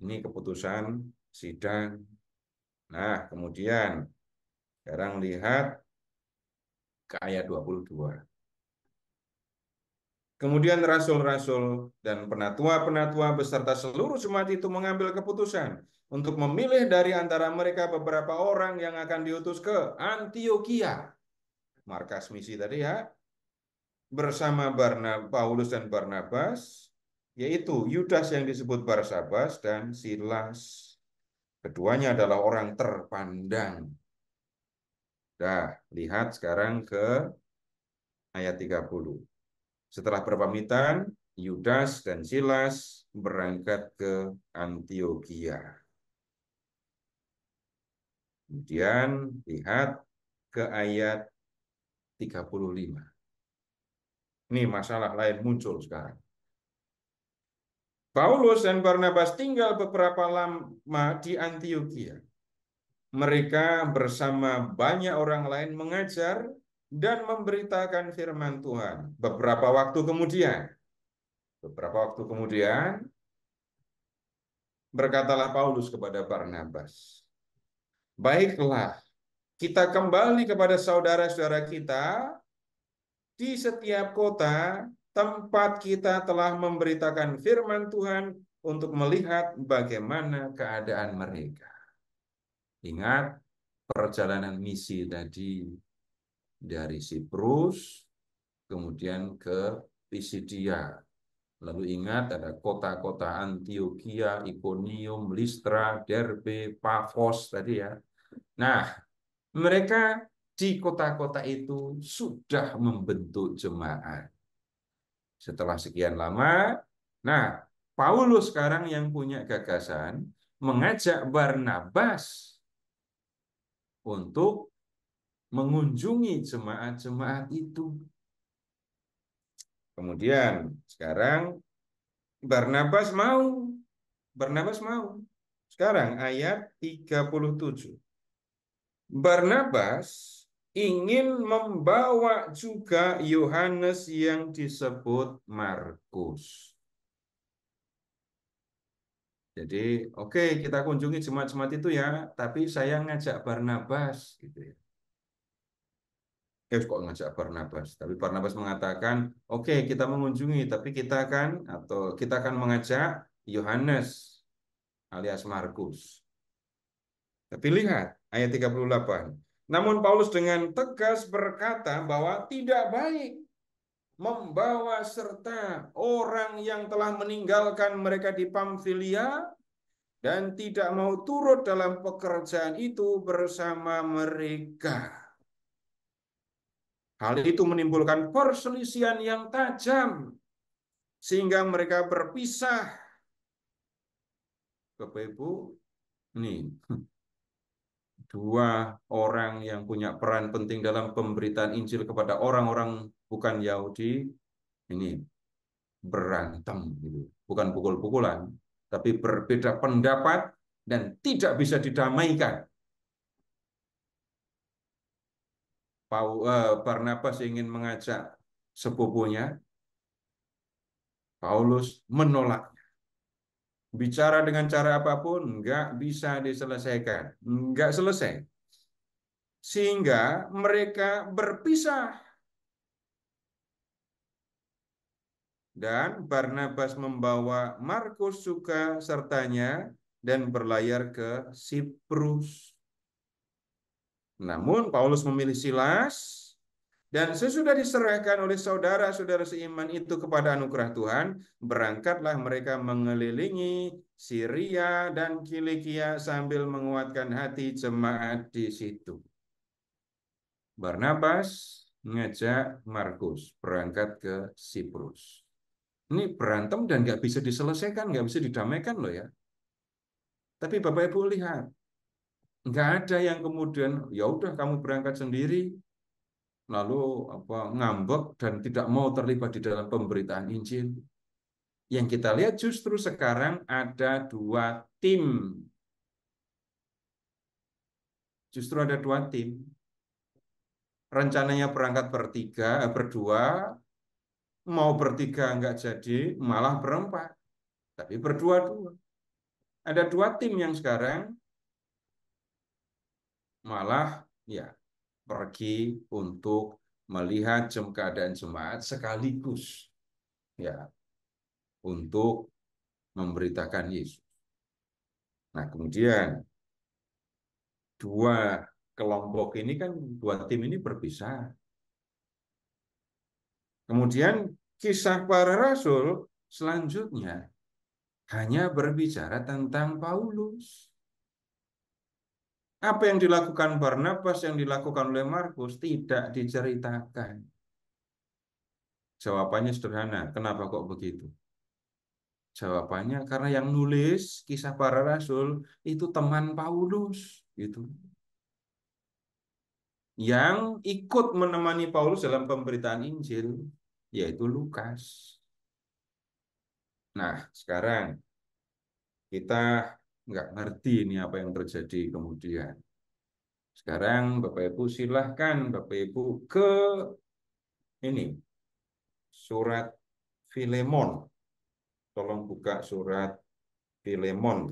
[SPEAKER 1] Ini keputusan sidang. Nah, kemudian sekarang lihat ke ayat 22. Kemudian rasul-rasul dan penatua-penatua beserta seluruh jemaat itu mengambil keputusan untuk memilih dari antara mereka beberapa orang yang akan diutus ke Antiokhia, markas misi tadi ya, bersama Paulus dan Barnabas, yaitu Yudas yang disebut Barsabas dan Silas. Keduanya adalah orang terpandang. Nah, lihat sekarang ke ayat 30. Setelah berpamitan, Yudas dan Silas berangkat ke Antiokhia. Kemudian lihat ke ayat 35. Ini masalah lain muncul sekarang. Paulus dan Barnabas tinggal beberapa lama di Antiokhia. Mereka bersama banyak orang lain mengajar dan memberitakan firman Tuhan. Beberapa waktu kemudian, berkatalah Paulus kepada Barnabas, "Baiklah, kita kembali kepada saudara-saudara kita di setiap kota tempat kita telah memberitakan firman Tuhan untuk melihat bagaimana keadaan mereka." Ingat perjalanan misi tadi dari Siprus, kemudian ke Pisidia. Lalu ingat ada kota-kota Antiokhia, Ikonium, Listra, Derbe, Pafos tadi ya. Nah, mereka di kota-kota itu sudah membentuk jemaat. Setelah sekian lama, nah, Paulus sekarang yang punya gagasan mengajak Barnabas untuk mengunjungi jemaat-jemaat itu. Kemudian sekarang Barnabas mau. Sekarang ayat 37. Barnabas ingin membawa juga Yohanes yang disebut Markus. Jadi, oke, kita kunjungi jemaat-jemaat itu ya, tapi saya ngajak Barnabas gitu ya. Kok ngajak Barnabas? Tapi Barnabas mengatakan, oke, kita mengunjungi, tapi kita akan mengajak Yohanes alias Markus. Tapi lihat ayat 38. Namun Paulus dengan tegas berkata bahwa tidak baik membawa serta orang yang telah meninggalkan mereka di Pamfilia dan tidak mau turut dalam pekerjaan itu bersama mereka. Hal itu menimbulkan perselisihan yang tajam sehingga mereka berpisah. Bapak Ibu, nih dua orang yang punya peran penting dalam pemberitaan Injil kepada orang-orang bukan Yahudi ini berantem gitu. Bukan pukul-pukulan, tapi berbeda pendapat dan tidak bisa didamaikan. Barnabas ingin mengajak sepupunya, Paulus menolak. Bicara dengan cara apapun nggak bisa diselesaikan, nggak selesai. Sehingga mereka berpisah. Dan Barnabas membawa Markus juga sertanya dan berlayar ke Siprus. Namun Paulus memilih Silas, dan sesudah diserahkan oleh saudara-saudara seiman itu kepada anugerah Tuhan, berangkatlah mereka mengelilingi Syria dan Kilikia sambil menguatkan hati jemaat di situ. Barnabas mengajak Markus berangkat ke Siprus. Ini berantem dan nggak bisa diselesaikan, nggak bisa didamaikan loh ya. Tapi Bapak Ibu lihat, nggak ada yang kemudian ya udah kamu berangkat sendiri, lalu ngambek dan tidak mau terlibat di dalam pemberitaan Injil. Yang kita lihat justru sekarang ada dua tim. Justru ada dua tim. Rencananya berangkat berdua, mau bertiga nggak jadi, malah berempat. Tapi berdua-dua. Ada dua tim yang sekarang malah ya pergi untuk melihat keadaan jemaat sekaligus ya untuk memberitakan Yesus. Nah, kemudian dua kelompok ini kan, dua tim ini berpisah. Kemudian kisah para rasul selanjutnya hanya berbicara tentang Paulus. Apa yang dilakukan Barnabas, yang dilakukan oleh Markus tidak diceritakan. Jawabannya sederhana. Kenapa kok begitu? Jawabannya karena yang nulis kisah para rasul itu teman Paulus, gitu. Yang ikut menemani Paulus dalam pemberitaan Injil yaitu Lukas. Nah, sekarang kita nggak ngerti ini apa yang terjadi kemudian. Sekarang Bapak Ibu silahkan Bapak Ibu ke ini surat Filemon. Tolong buka surat Filemon.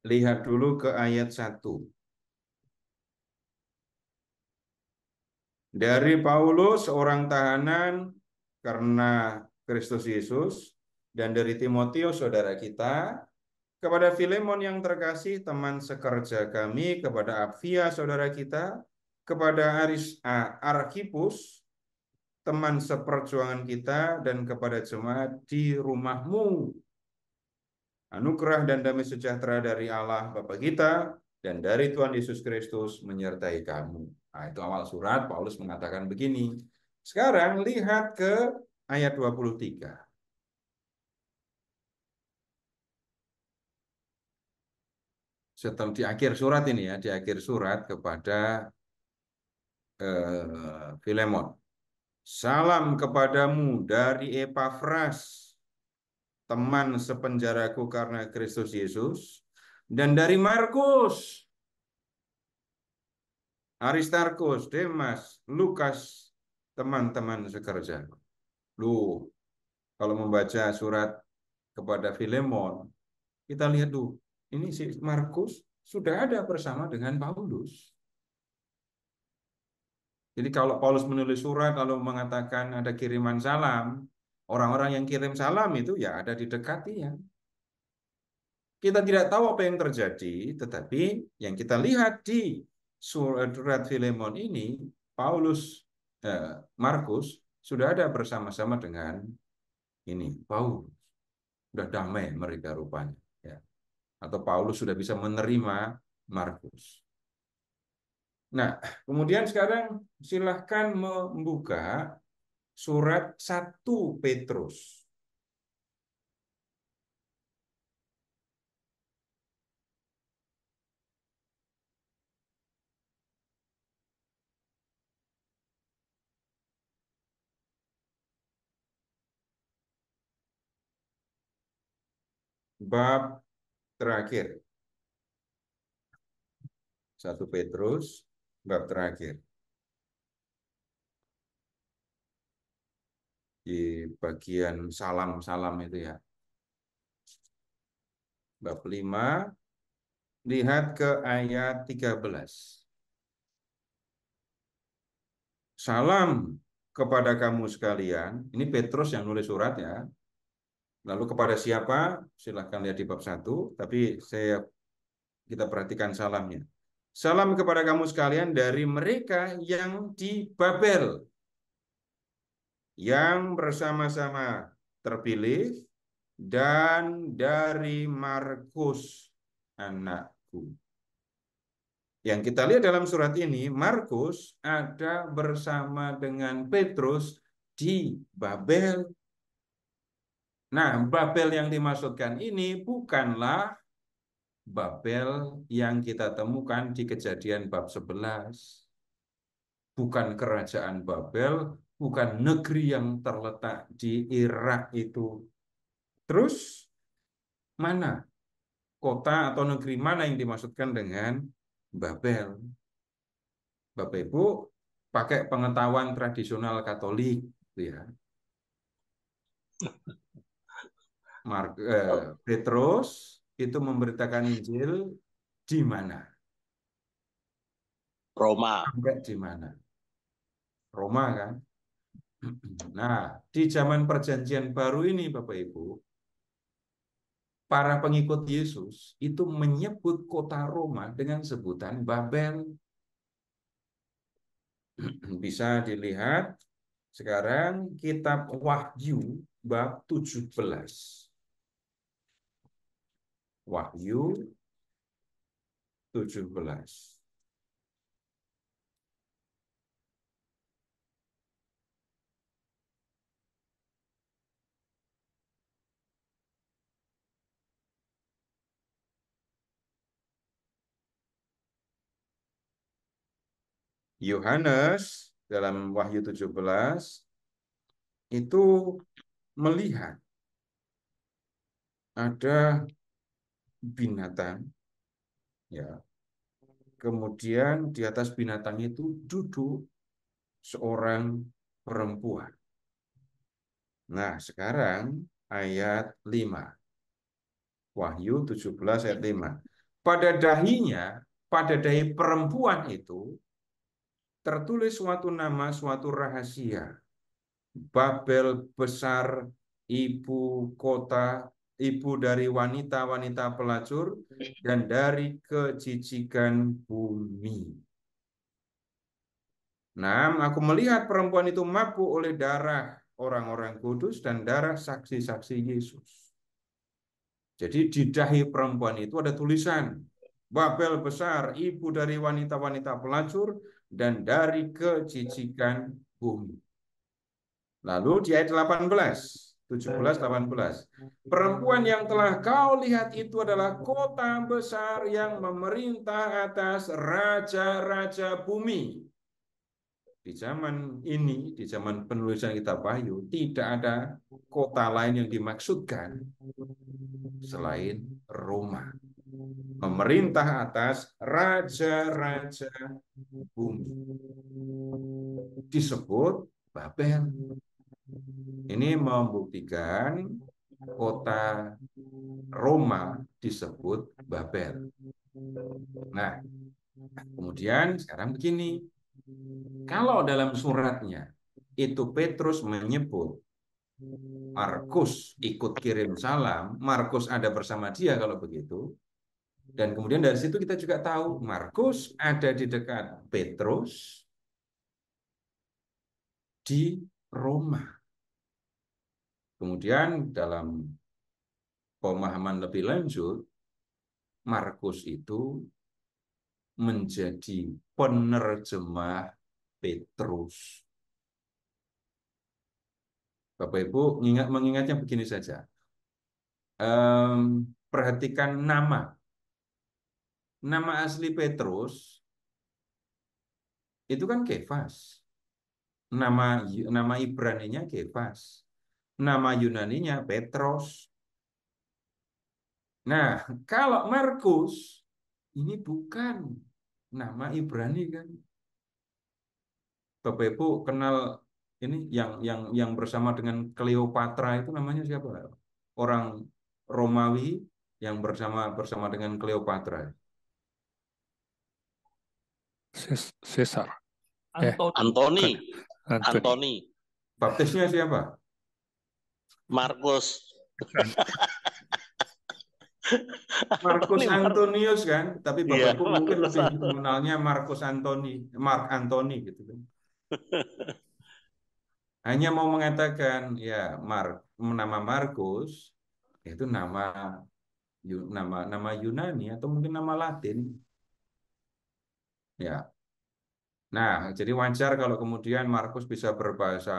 [SPEAKER 1] Lihat dulu ke ayat 1. Dari Paulus, seorang tahanan karena Kristus Yesus, dan dari Timotius, saudara kita, kepada Filemon yang terkasih, teman sekerja kami, kepada Apfia, saudara kita, kepada Arkhipus, teman seperjuangan kita, dan kepada jemaat di rumahmu. Anugerah dan damai sejahtera dari Allah Bapa kita dan dari Tuhan Yesus Kristus menyertai kamu. Nah, itu awal surat, Paulus mengatakan begini. Sekarang lihat ke ayat 23. Setelah di akhir surat ini ya, di akhir surat kepada Filemon. Salam kepadamu dari Epafras, teman sepenjaraku karena Kristus Yesus, dan dari Markus, Aristarkus, Demas, Lukas, teman-teman sekerja. Lu, kalau membaca surat kepada Filemon, kita lihat tuh, ini si Markus sudah ada bersama dengan Paulus. Jadi kalau Paulus menulis surat lalu mengatakan ada kiriman salam, orang-orang yang kirim salam itu ya ada di dekat dia. Kita tidak tahu apa yang terjadi, tetapi yang kita lihat di surat Filemon ini, Markus sudah ada bersama-sama dengan ini Paulus. Sudah damai mereka rupanya. Ya. Atau Paulus sudah bisa menerima Markus. Nah, kemudian sekarang silahkan membuka surat 1 Petrus. Bab terakhir. 1 Petrus, bab terakhir. Di bagian salam-salam itu ya. Bab 5, lihat ke ayat 13. Salam kepada kamu sekalian. Ini Petrus yang nulis surat ya. Lalu kepada siapa? Silahkan lihat di bab 1. Tapi kita perhatikan salamnya. Salam kepada kamu sekalian dari mereka yang di Babel, yang bersama-sama terpilih, dan dari Markus, anakku. Yang kita lihat dalam surat ini, Markus ada bersama dengan Petrus di Babel. Nah, Babel yang dimaksudkan ini bukanlah Babel yang kita temukan di Kejadian bab 11. Bukan kerajaan Babel, bukan negeri yang terletak di Irak itu. Terus, mana kota atau negeri mana yang dimaksudkan dengan Babel? Bapak Ibu pakai pengetahuan tradisional Katolik, ya. Petrus itu memberitakan Injil di mana?
[SPEAKER 5] Roma.
[SPEAKER 1] Sampai di mana? Roma kan? Nah, di zaman Perjanjian Baru ini, Bapak Ibu, para pengikut Yesus itu menyebut kota Roma dengan sebutan Babel. Bisa dilihat sekarang kitab Wahyu bab 17. Wahyu 17. Yohanes dalam Wahyu 17 itu melihat ada binatang, ya. Kemudian di atas binatang itu duduk seorang perempuan. Nah, sekarang ayat 5. Wahyu 17 ayat 5. Pada dahinya, pada dahi perempuan itu tertulis suatu nama, suatu rahasia. Babel besar, ibu kota, ibu dari wanita-wanita pelacur, dan dari kejijikan bumi. Nah, aku melihat perempuan itu mabuk oleh darah orang-orang kudus dan darah saksi-saksi Yesus. Jadi di dahi perempuan itu ada tulisan, Babel besar, ibu dari wanita-wanita pelacur, dan dari kejijikan bumi. Lalu di ayat 18, 17, 18. Perempuan yang telah kau lihat itu adalah kota besar yang memerintah atas raja-raja bumi. Di zaman ini, di zaman penulisan kitab Wahyu, tidak ada kota lain yang dimaksudkan selain Roma. Memerintah atas raja-raja bumi. Disebut Babel. Ini membuktikan kota Roma disebut Babel. Nah, kemudian sekarang begini. Kalau dalam suratnya itu Petrus menyebut Markus ikut kirim salam, Markus ada bersama dia kalau begitu. Dan kemudian dari situ kita juga tahu Markus ada di dekat Petrus di Roma. Kemudian dalam pemahaman lebih lanjut, Markus itu menjadi penerjemah Petrus. Bapak Ibu mengingatnya begini saja. Perhatikan nama. Nama asli Petrus itu kan Kefas. Nama Ibraninya Kefas. Nama Yunaninya Petros. Nah, kalau Markus ini bukan nama Ibrani kan? Bapak Ibu kenal ini yang bersama dengan Kleopatra itu namanya siapa? Orang Romawi yang bersama dengan Kleopatra.
[SPEAKER 2] Caesar.
[SPEAKER 5] Antoni.
[SPEAKER 2] Anthony.
[SPEAKER 1] Baptisnya siapa?
[SPEAKER 5] Markus.
[SPEAKER 1] Markus Antonius kan? Tapi Bapak
[SPEAKER 5] Iya,
[SPEAKER 1] Ibu mungkin
[SPEAKER 5] Markus
[SPEAKER 1] lebih
[SPEAKER 5] Antonius.
[SPEAKER 1] mengenalnya Markus Antoni, Mark Antoni gitu kan. Hanya mau mengatakan ya nama Markus itu nama Yunani atau mungkin nama Latin. Ya. Nah, jadi wajar kalau kemudian Markus bisa berbahasa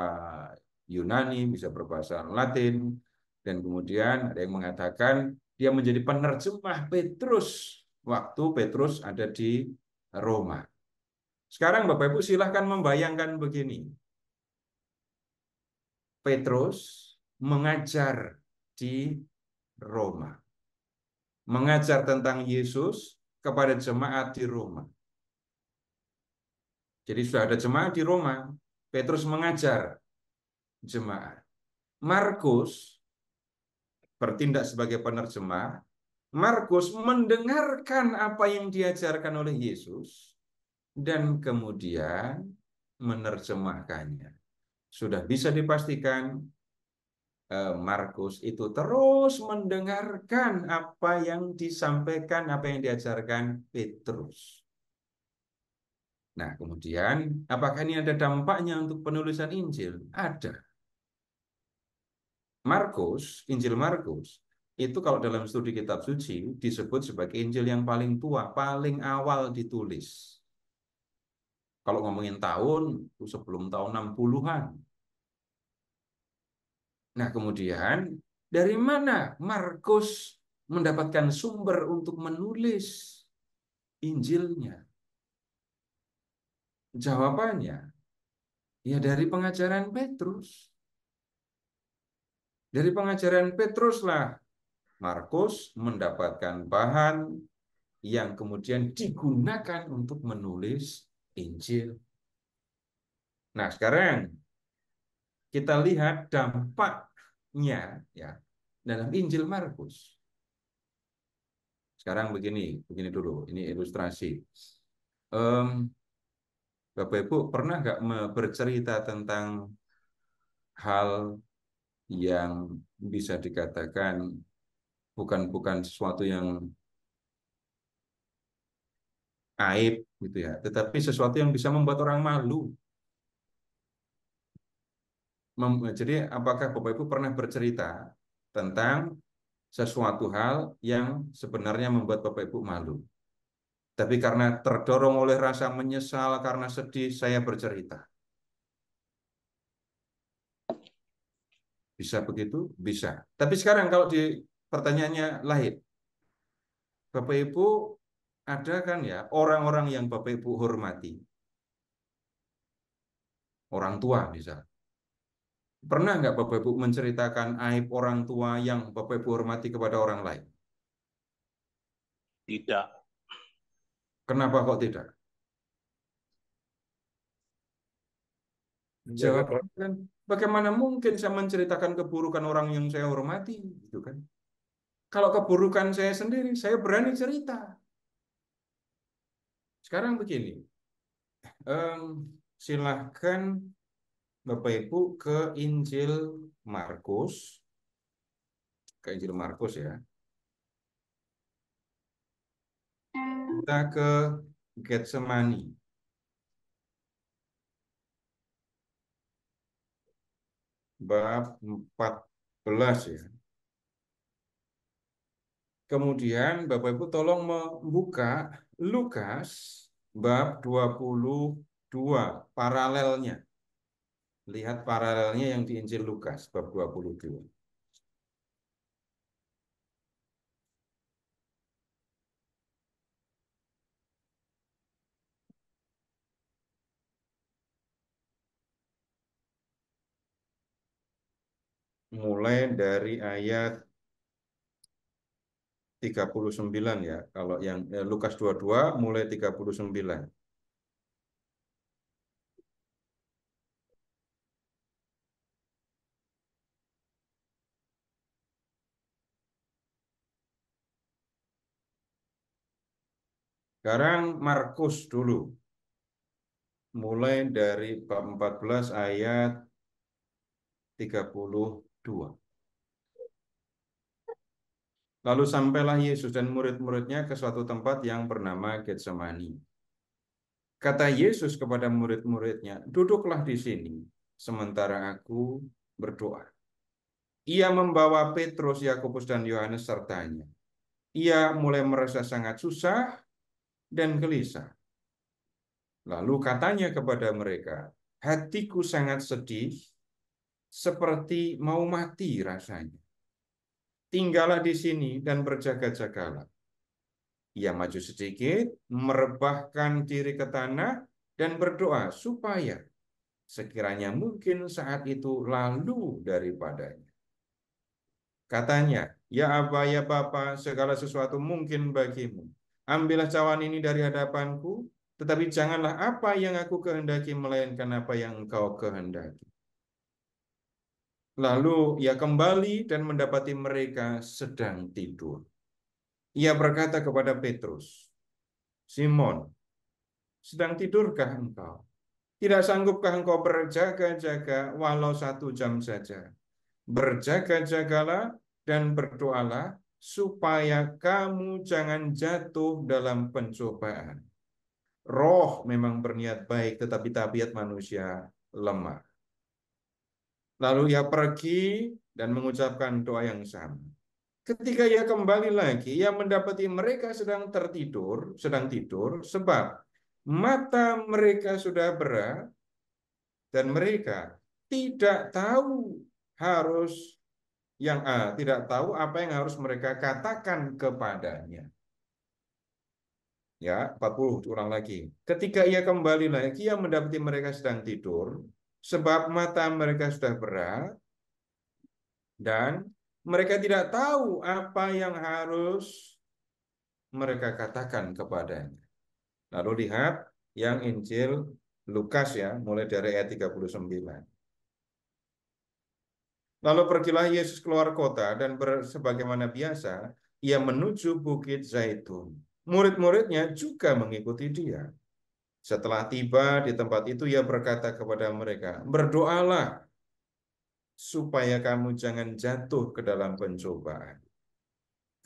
[SPEAKER 1] Yunani, bisa berbahasa Latin, dan kemudian ada yang mengatakan dia menjadi penerjemah Petrus waktu Petrus ada di Roma. Sekarang Bapak Ibu silahkan membayangkan begini. Petrus mengajar di Roma. Mengajar tentang Yesus kepada jemaat di Roma. Jadi sudah ada jemaat di Roma, Petrus mengajar jemaat. Markus bertindak sebagai penerjemah, Markus mendengarkan apa yang diajarkan oleh Yesus dan kemudian menerjemahkannya. Sudah bisa dipastikan Markus itu terus mendengarkan apa yang disampaikan, apa yang diajarkan Petrus. Nah, kemudian apakah ini ada dampaknya untuk penulisan Injil? Ada. Injil Markus, itu kalau dalam studi kitab suci disebut sebagai Injil yang paling tua, paling awal ditulis. Kalau ngomongin tahun, itu sebelum tahun 60-an. Nah, kemudian dari mana Markus mendapatkan sumber untuk menulis Injilnya? Jawabannya, ya dari pengajaran Petrus. Dari pengajaran Petruslah Markus mendapatkan bahan yang kemudian digunakan untuk menulis Injil. Nah, sekarang kita lihat dampaknya ya dalam Injil Markus. Sekarang begini dulu, ini ilustrasi. Bapak Ibu pernah nggak bercerita tentang hal yang bisa dikatakan bukan sesuatu yang aib gitu ya, tetapi sesuatu yang bisa membuat orang malu. Jadi apakah Bapak Ibu pernah bercerita tentang sesuatu hal yang sebenarnya membuat Bapak Ibu malu? Tapi karena terdorong oleh rasa menyesal, karena sedih, saya bercerita. Bisa begitu? Bisa. Tapi sekarang kalau di pertanyaannya lain. Bapak Ibu ada kan ya orang-orang yang Bapak Ibu hormati. Orang tua misalnya. Pernah nggak Bapak Ibu menceritakan aib orang tua yang Bapak Ibu hormati kepada orang lain?
[SPEAKER 5] Tidak.
[SPEAKER 1] Kenapa kok tidak? Jawabannya kan, bagaimana mungkin saya menceritakan keburukan orang yang saya hormati, gitu kan? Kalau keburukan saya sendiri, saya berani cerita. Sekarang begini, silahkan Bapak Ibu ke Injil Markus, ya. Kita ke Getsemani. Bab 14 ya. Kemudian Bapak Ibu tolong membuka Lukas bab 22, paralelnya. Lihat paralelnya yang di Injil Lukas bab 22. Mulai dari ayat 39 ya. Kalau yang Lukas 22 mulai 39. Sekarang Markus dulu. Mulai dari bab 14 ayat 32. Lalu sampailah Yesus dan murid-muridnya ke suatu tempat yang bernama Getsemani. Kata Yesus kepada murid-muridnya, "Duduklah di sini, sementara aku berdoa." Ia membawa Petrus, Yakobus, dan Yohanes sertanya. Ia mulai merasa sangat susah dan gelisah. Lalu katanya kepada mereka, "Hatiku sangat sedih, seperti mau mati rasanya. Tinggallah di sini dan berjaga-jagalah." Ia maju sedikit, merebahkan diri ke tanah, dan berdoa supaya sekiranya mungkin saat itu lalu daripadanya. Katanya, "Ya Aba, ya Bapa, segala sesuatu mungkin bagimu. Ambillah cawan ini dari hadapanku, tetapi janganlah apa yang aku kehendaki, melainkan apa yang engkau kehendaki." Lalu ia kembali dan mendapati mereka sedang tidur. Ia berkata kepada Petrus, Simon, sedang tidurkah engkau? Tidak sanggupkah engkau berjaga-jaga walau 1 jam saja? Berjaga-jagalah dan berdoalah supaya kamu jangan jatuh dalam pencobaan. Roh memang berniat baik, tetapi tabiat manusia lemah. Lalu ia pergi dan mengucapkan doa yang sama. Ketika ia kembali lagi, ia mendapati mereka sedang tidur, sebab mata mereka sudah berat dan mereka tidak tahu tidak tahu apa yang harus mereka katakan kepadanya. Ya, 40 ulang lagi. Ketika ia kembali lagi, ia mendapati mereka sedang tidur, sebab mata mereka sudah berat, dan mereka tidak tahu apa yang harus mereka katakan kepadanya. Lalu lihat yang Injil Lukas ya, mulai dari ayat 39. Lalu pergilah Yesus keluar kota dan sebagaimana biasa, ia menuju Bukit Zaitun. Murid-muridnya juga mengikuti dia. Setelah tiba di tempat itu, ia berkata kepada mereka, berdoalah supaya kamu jangan jatuh ke dalam pencobaan.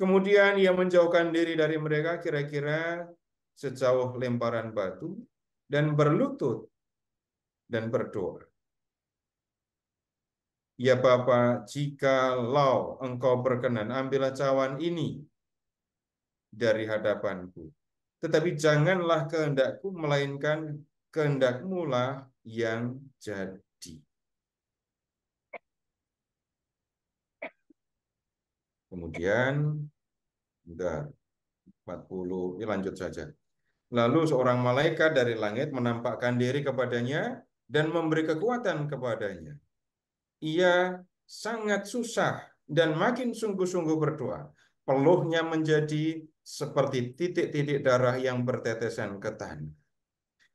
[SPEAKER 1] Kemudian ia menjauhkan diri dari mereka kira-kira sejauh lemparan batu dan berlutut dan berdoa. Ya Bapa, jikalau engkau berkenan, ambillah cawan ini dari hadapanku. Tetapi janganlah kehendakku, melainkan kehendakmu lah yang jadi. Kemudian, 40, ini lanjut saja. Lalu seorang malaikat dari langit menampakkan diri kepadanya dan memberi kekuatan kepadanya. Ia sangat susah dan makin sungguh-sungguh berdoa. Peluhnya menjadi seperti titik-titik darah yang bertetesan ke tanah.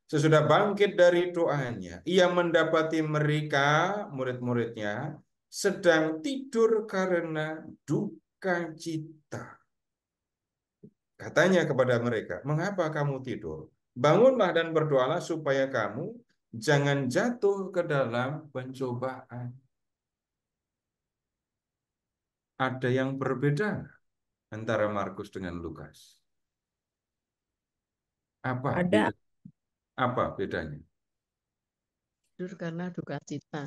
[SPEAKER 1] Sesudah bangkit dari doanya, ia mendapati mereka, murid-muridnya, sedang tidur karena duka cita. Katanya kepada mereka, mengapa kamu tidur? Bangunlah dan berdoalah supaya kamu jangan jatuh ke dalam pencobaan. Ada yang berbeda antara Markus dengan Lukas?
[SPEAKER 6] Ada.
[SPEAKER 1] Apa bedanya?
[SPEAKER 7] Tidur karena duka cita.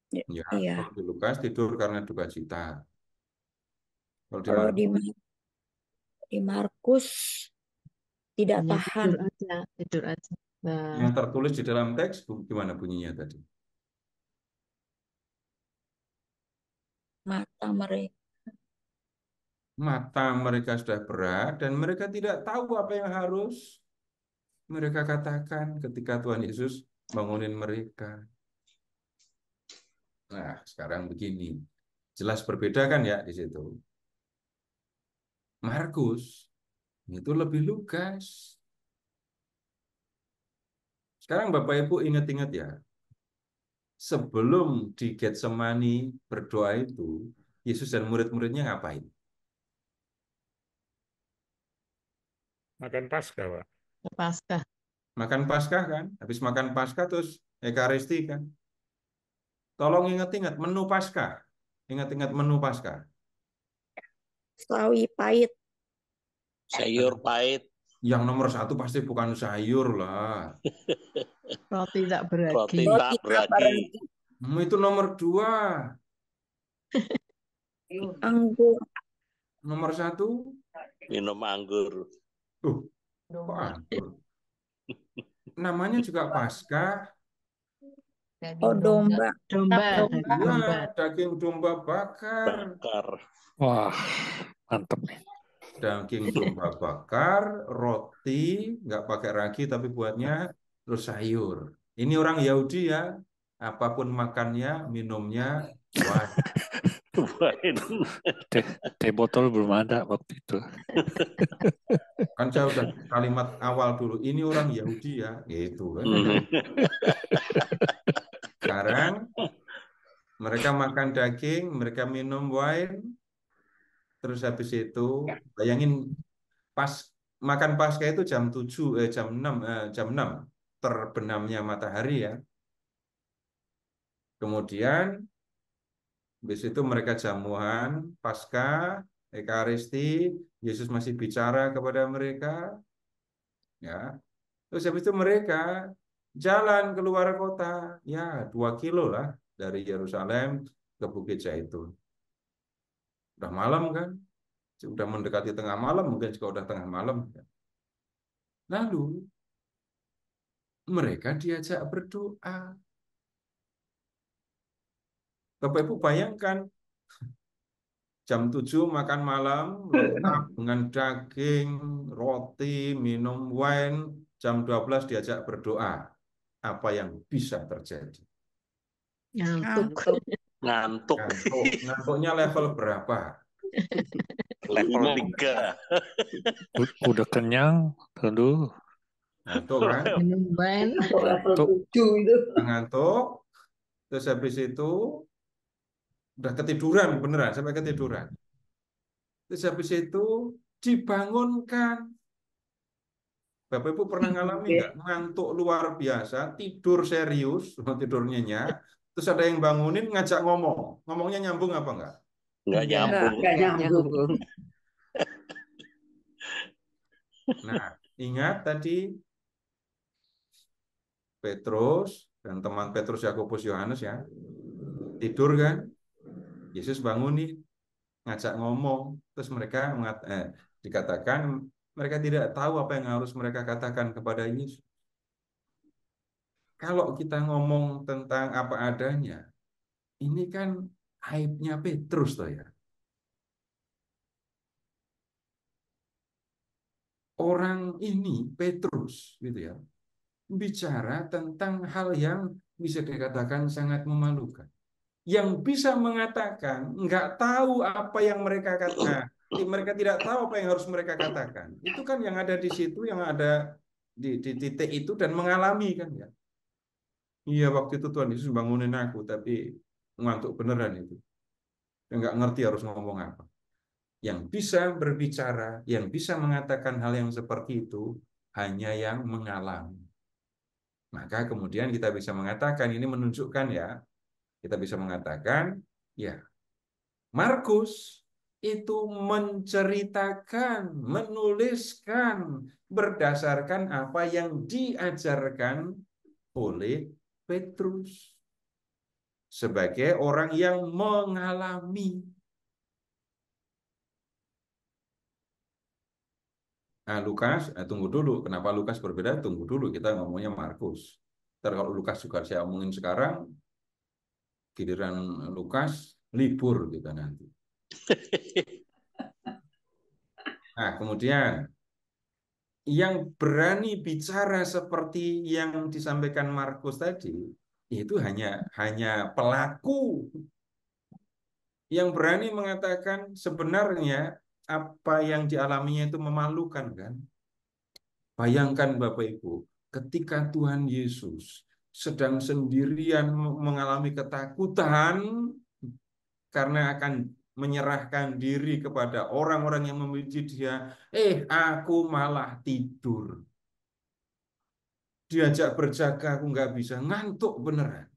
[SPEAKER 1] Ya,
[SPEAKER 6] Iya.
[SPEAKER 1] kalau di Lukas tidur karena duka cita.
[SPEAKER 6] Kalau di Markus tidak
[SPEAKER 7] Hanya
[SPEAKER 6] tahan.
[SPEAKER 7] tidur aja. Nah,
[SPEAKER 1] Yang tertulis di dalam teks gimana bunyinya tadi? Mata mereka sudah berat dan mereka tidak tahu apa yang harus mereka katakan ketika Tuhan Yesus bangunin mereka. Nah, sekarang begini. Jelas berbeda kan ya di situ. Markus itu lebih Lukas. Sekarang Bapak Ibu ingat-ingat ya. Sebelum di Getsemani berdoa itu, Yesus dan murid-muridnya ngapain?
[SPEAKER 3] Makan Paskah, Pak.
[SPEAKER 7] Paskah.
[SPEAKER 1] Makan Paskah kan? Habis makan Paskah terus Ekaristi kan? Tolong ingat-ingat menu Paskah. Ingat-ingat menu Paskah.
[SPEAKER 6] Sawi pahit.
[SPEAKER 5] Sayur pahit.
[SPEAKER 1] Yang nomor 1 pasti bukan sayur lah.
[SPEAKER 7] Roti tak beragi.
[SPEAKER 5] Roti tak beragi.
[SPEAKER 1] Itu nomor 2.
[SPEAKER 6] Anggur.
[SPEAKER 1] Nomor 1.
[SPEAKER 5] Minum anggur.
[SPEAKER 1] Kok anggur? Namanya juga Paskah.
[SPEAKER 6] Oh, domba.
[SPEAKER 7] Domba.
[SPEAKER 1] Daging domba bakar.
[SPEAKER 2] Wah, mantep nih.
[SPEAKER 1] Daging domba bakar, roti, nggak pakai ragi tapi buatnya, terus sayur. Ini orang Yahudi ya, apapun makannya, minumnya, wine.
[SPEAKER 2] Teh botol belum ada waktu itu.
[SPEAKER 1] Kan saya udah kalimat awal dulu, ini orang Yahudi ya, gitu kan. Sekarang Mereka makan daging, mereka minum wine, terus habis itu bayangin pas makan Paskah itu jam 7 jam 6 terbenamnya matahari ya. Kemudian habis itu mereka jamuan Paskah, Ekaristi, Yesus masih bicara kepada mereka ya. Terus habis itu mereka jalan keluar kota ya 2 kilo lah dari Yerusalem ke Bukit Zaitun. Udah malam kan? Sudah mendekati tengah malam, mungkin juga udah tengah malam. Lalu mereka diajak berdoa. Bapak Ibu bayangkan, jam 7 makan malam, lengkap dengan daging, roti, minum wine, jam 12 diajak berdoa. Apa yang bisa terjadi?
[SPEAKER 7] Ngantuk.
[SPEAKER 5] Ngantuk.
[SPEAKER 1] Ngantuknya level berapa?
[SPEAKER 5] Level 3.
[SPEAKER 2] Udah kenyang, tentu.
[SPEAKER 1] Ngantuk kan?
[SPEAKER 7] Minum wine.
[SPEAKER 2] Ngantuk.
[SPEAKER 1] Ngantuk, terus habis itu udah ketiduran, beneran, sampai ketiduran. Terus habis itu dibangunkan. Bapak Ibu pernah ngalami nggak? Ngantuk luar biasa, tidur serius, tidur nyenyak, terus ada yang bangunin ngajak ngomong. Ngomongnya nyambung apa enggak?
[SPEAKER 5] Nggak nyambung.
[SPEAKER 8] Nggak nyambung.
[SPEAKER 1] Nah, ingat tadi Petrus dan teman Petrus, Yakobus, Yohanes ya, tidur kan? Yesus bangunin, ngajak ngomong, terus mereka dikatakan mereka tidak tahu apa yang harus mereka katakan kepada Yesus. Kalau kita ngomong tentang apa adanya, ini kan aibnya Petrus toh ya. Orang ini Petrus gitu ya, bicara tentang hal yang bisa dikatakan sangat memalukan. Yang bisa mengatakan nggak tahu apa yang mereka katakan, mereka tidak tahu apa yang harus mereka katakan. Itu kan yang ada di situ, yang ada di titik itu dan mengalami kan ya. Iya waktu itu Tuhan Yesus bangunin aku, tapi ngantuk beneran itu. Nggak ngerti harus ngomong apa. Yang bisa berbicara, yang bisa mengatakan hal yang seperti itu, hanya yang mengalami. Maka kemudian kita bisa mengatakan, ini menunjukkan ya, kita bisa mengatakan, ya, Markus itu menceritakan, menuliskan berdasarkan apa yang diajarkan oleh Petrus sebagai orang yang mengalami. Nah, Lukas, tunggu dulu. Kenapa Lukas berbeda? Tunggu dulu, kita ngomongnya Markus. Ntar kalau Lukas juga saya omongin sekarang, giliran Lukas libur kita nanti. Nah, kemudian yang berani bicara seperti yang disampaikan Markus tadi, itu hanya pelaku yang berani mengatakan sebenarnya apa yang dialaminya itu memalukan kan? Bayangkan Bapak Ibu, ketika Tuhan Yesus sedang sendirian mengalami ketakutan karena akan menyerahkan diri kepada orang-orang yang membenci dia, aku malah tidur. Diajak berjaga aku nggak bisa, ngantuk beneran.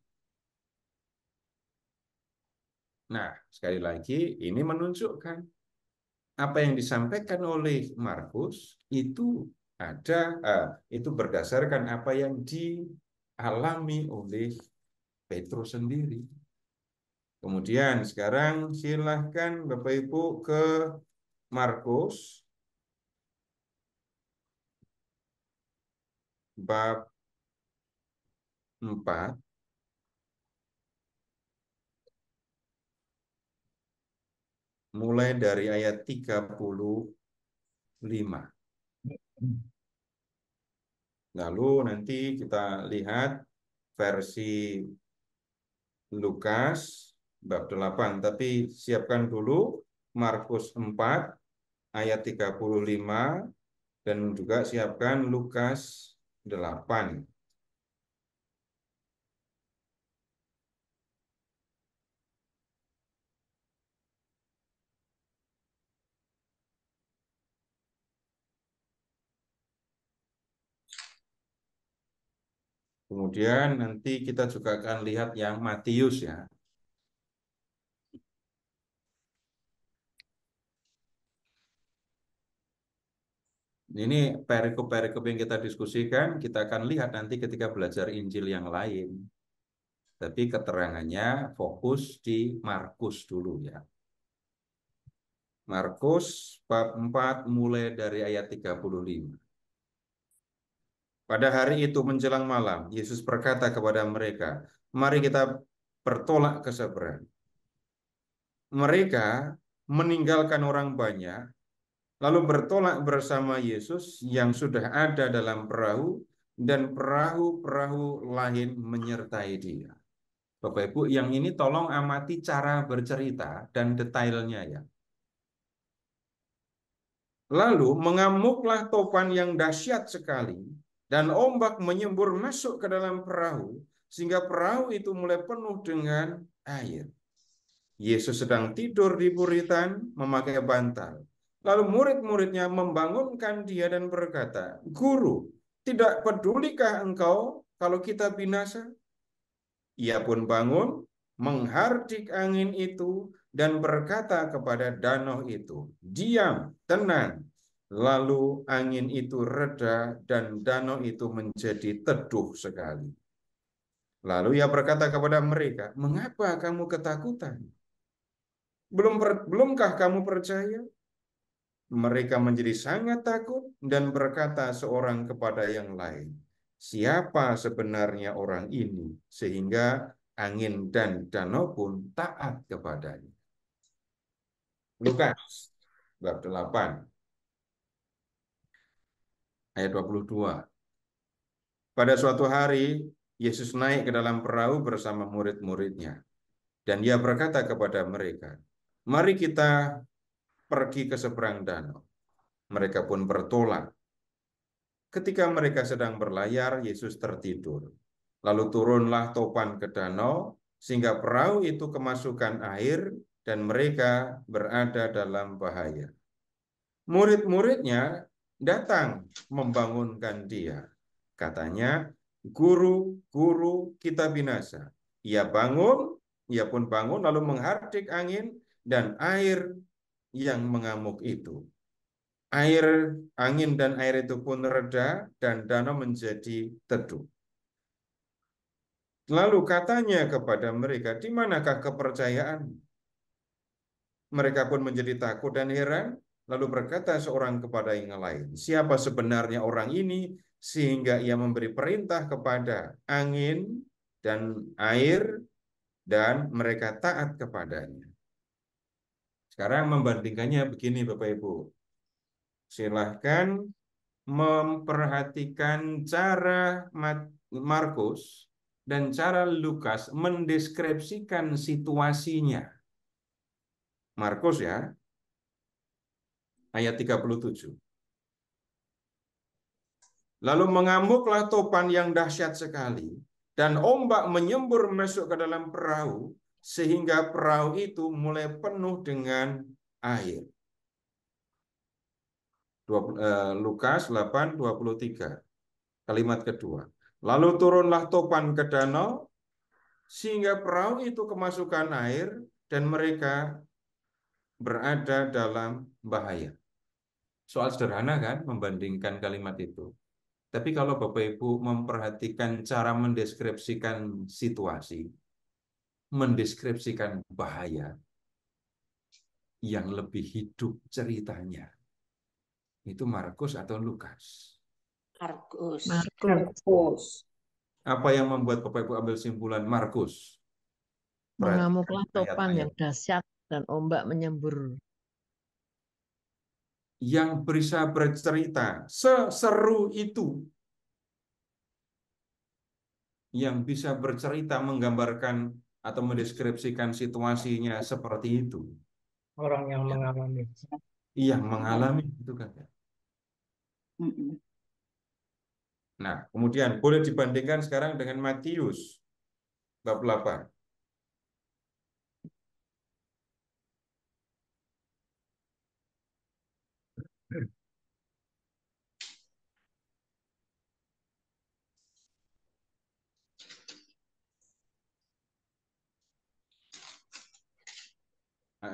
[SPEAKER 1] Nah, sekali lagi ini menunjukkan apa yang disampaikan oleh Markus itu berdasarkan apa yang dialami oleh Petrus sendiri. Kemudian sekarang silahkan Bapak Ibu ke Markus bab 4 mulai dari ayat 35. Lalu nanti kita lihat versi Lukas bab 8, tapi siapkan dulu Markus 4 ayat 35 dan juga siapkan Lukas 8. Kemudian nanti kita juga akan lihat yang Matius ya. Ini perikop-perikop yang kita diskusikan, kita akan lihat nanti ketika belajar Injil yang lain. Tapi keterangannya fokus di Markus dulu ya. Markus bab 4 mulai dari ayat 35. Pada hari itu menjelang malam, Yesus berkata kepada mereka, "Mari kita bertolak ke seberang." Mereka meninggalkan orang banyak, lalu bertolak bersama Yesus yang sudah ada dalam perahu, dan perahu-perahu lain menyertai dia. Bapak Ibu, yang ini tolong amati cara bercerita dan detailnya ya. Lalu mengamuklah topan yang dahsyat sekali, dan ombak menyembur masuk ke dalam perahu, sehingga perahu itu mulai penuh dengan air. Yesus sedang tidur di buritan memakai bantal. Lalu murid-muridnya membangunkan dia dan berkata, "Guru, tidak pedulikah engkau kalau kita binasa?" Ia pun bangun, menghardik angin itu, dan berkata kepada danau itu, "Diam, tenang." Lalu angin itu reda dan danau itu menjadi teduh sekali. Lalu ia berkata kepada mereka, "Mengapa kamu ketakutan? Belumkah kamu percaya?" Mereka menjadi sangat takut dan berkata seorang kepada yang lain, "Siapa sebenarnya orang ini sehingga angin dan danau pun taat kepadanya?" Lukas bab 8 ayat 22. Pada suatu hari Yesus naik ke dalam perahu bersama murid-muridnya, dan dia berkata kepada mereka, "Mari kita pergi ke seberang danau." Mereka pun bertolak. Ketika mereka sedang berlayar, Yesus tertidur. Lalu turunlah topan ke danau, sehingga perahu itu kemasukan air, dan mereka berada dalam bahaya. Murid-muridnya datang membangunkan dia. Katanya, "Guru, guru, kita binasa." Ia pun bangun lalu menghardik angin dan air yang mengamuk itu. Angin dan air itu pun reda dan danau menjadi teduh. Lalu katanya kepada mereka, "Di manakah kepercayaan?" Mereka pun menjadi takut dan heran, lalu berkata seorang kepada yang lain, "Siapa sebenarnya orang ini sehingga ia memberi perintah kepada angin dan air dan mereka taat kepadanya?" Sekarang membandingkannya begini Bapak Ibu. Silahkan memperhatikan cara Markus dan cara Lukas mendeskripsikan situasinya. Markus ya, ayat 37. Lalu mengamuklah topan yang dahsyat sekali, dan ombak menyembur masuk ke dalam perahu, sehingga perahu itu mulai penuh dengan air. Lukas 8:23. Kalimat kedua. Lalu turunlah topan ke danau, sehingga perahu itu kemasukan air, dan mereka berada dalam bahaya. Soal sederhana kan, membandingkan kalimat itu. Tapi kalau Bapak Ibu memperhatikan cara mendeskripsikan situasi, mendeskripsikan bahaya, yang lebih hidup ceritanya, itu Markus atau Lukas?
[SPEAKER 6] Markus.
[SPEAKER 4] Markus.
[SPEAKER 1] Apa yang membuat Bapak Ibu ambil simpulan Markus?
[SPEAKER 7] Mengamuklah
[SPEAKER 1] Perhatikan
[SPEAKER 7] topan
[SPEAKER 1] ayat-ayat.
[SPEAKER 7] yang dahsyat dan ombak menyembur.
[SPEAKER 1] Yang bisa bercerita seseru itu, yang bisa bercerita menggambarkan atau mendeskripsikan situasinya seperti itu,
[SPEAKER 8] Orang yang mengalami.
[SPEAKER 1] yang mengalami itu kan. Nah, kemudian boleh dibandingkan sekarang dengan Matius bab 8.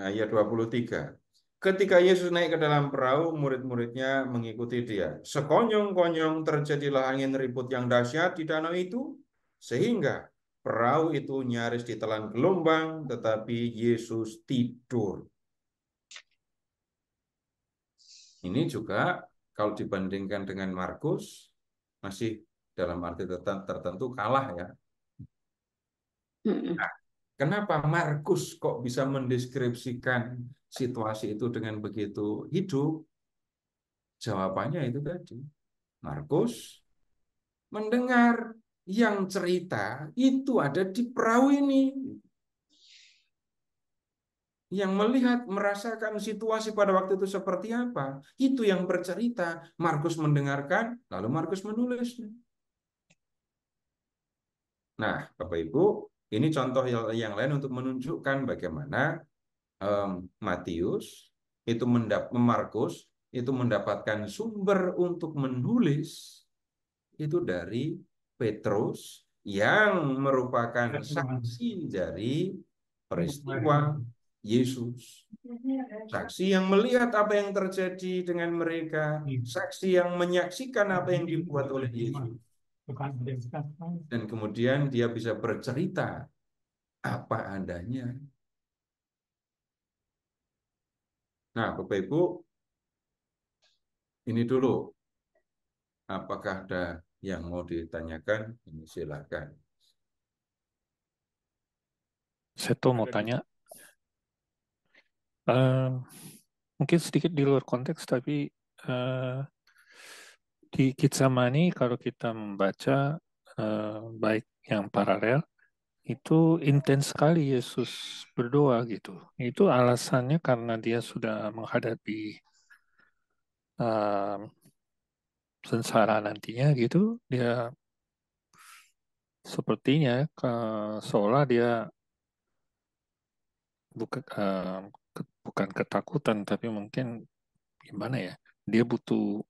[SPEAKER 1] ayat 23. Ketika Yesus naik ke dalam perahu, murid-muridnya mengikuti dia. Sekonyong-konyong terjadilah angin ribut yang dahsyat di danau itu, sehingga perahu itu nyaris ditelan gelombang, tetapi Yesus tidur. Ini juga kalau dibandingkan dengan Markus, masih dalam arti tertentu kalah ya.
[SPEAKER 6] Mm-mm.
[SPEAKER 1] Kenapa Markus kok bisa mendeskripsikan situasi itu dengan begitu hidup? Jawabannya itu tadi. Markus mendengar yang cerita itu ada di perahu ini. Yang melihat, merasakan situasi pada waktu itu seperti apa. Itu yang bercerita. Markus mendengarkan, lalu Markus menulisnya. Nah, Bapak Ibu, ini contoh yang lain untuk menunjukkan bagaimana Matius itu Markus itu mendapatkan sumber untuk menulis itu dari Petrus yang merupakan saksi dari peristiwa Yesus. Saksi yang melihat apa yang terjadi dengan mereka, saksi yang menyaksikan apa yang dibuat oleh Yesus. Dan kemudian dia bisa bercerita apa adanya. Nah, Bapak Ibu, ini dulu. Apakah ada yang mau ditanyakan? Ini silakan.
[SPEAKER 2] Saya tuh mau tanya, eh, mungkin sedikit di luar konteks, tapi di Getsemani kalau kita membaca baik yang paralel, itu intens sekali Yesus berdoa gitu. Itu alasannya karena dia sudah menghadapi eh, sengsara nantinya gitu. Dia sepertinya seolah dia bukan ketakutan, tapi mungkin gimana ya? Dia butuh,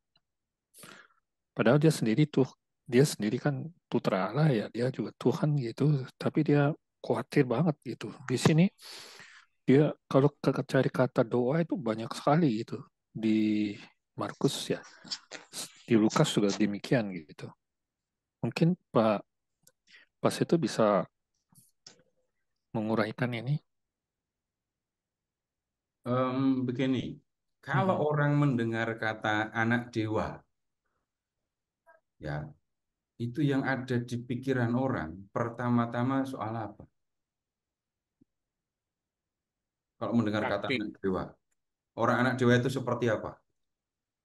[SPEAKER 2] padahal dia sendiri kan putra Allah ya, dia juga Tuhan gitu, tapi dia khawatir banget gitu. Di sini dia kalau cari kata doa itu banyak sekali gitu di Markus ya, di Lukas juga demikian gitu. Mungkin Pak Pas itu bisa menguraikan ini.
[SPEAKER 1] Begini, kalau
[SPEAKER 2] Mhm.
[SPEAKER 1] orang mendengar kata anak dewa, ya, itu yang ada di pikiran orang pertama-tama soal apa? Kalau mendengar kata
[SPEAKER 3] Sakti.
[SPEAKER 1] anak dewa, orang anak dewa itu seperti apa?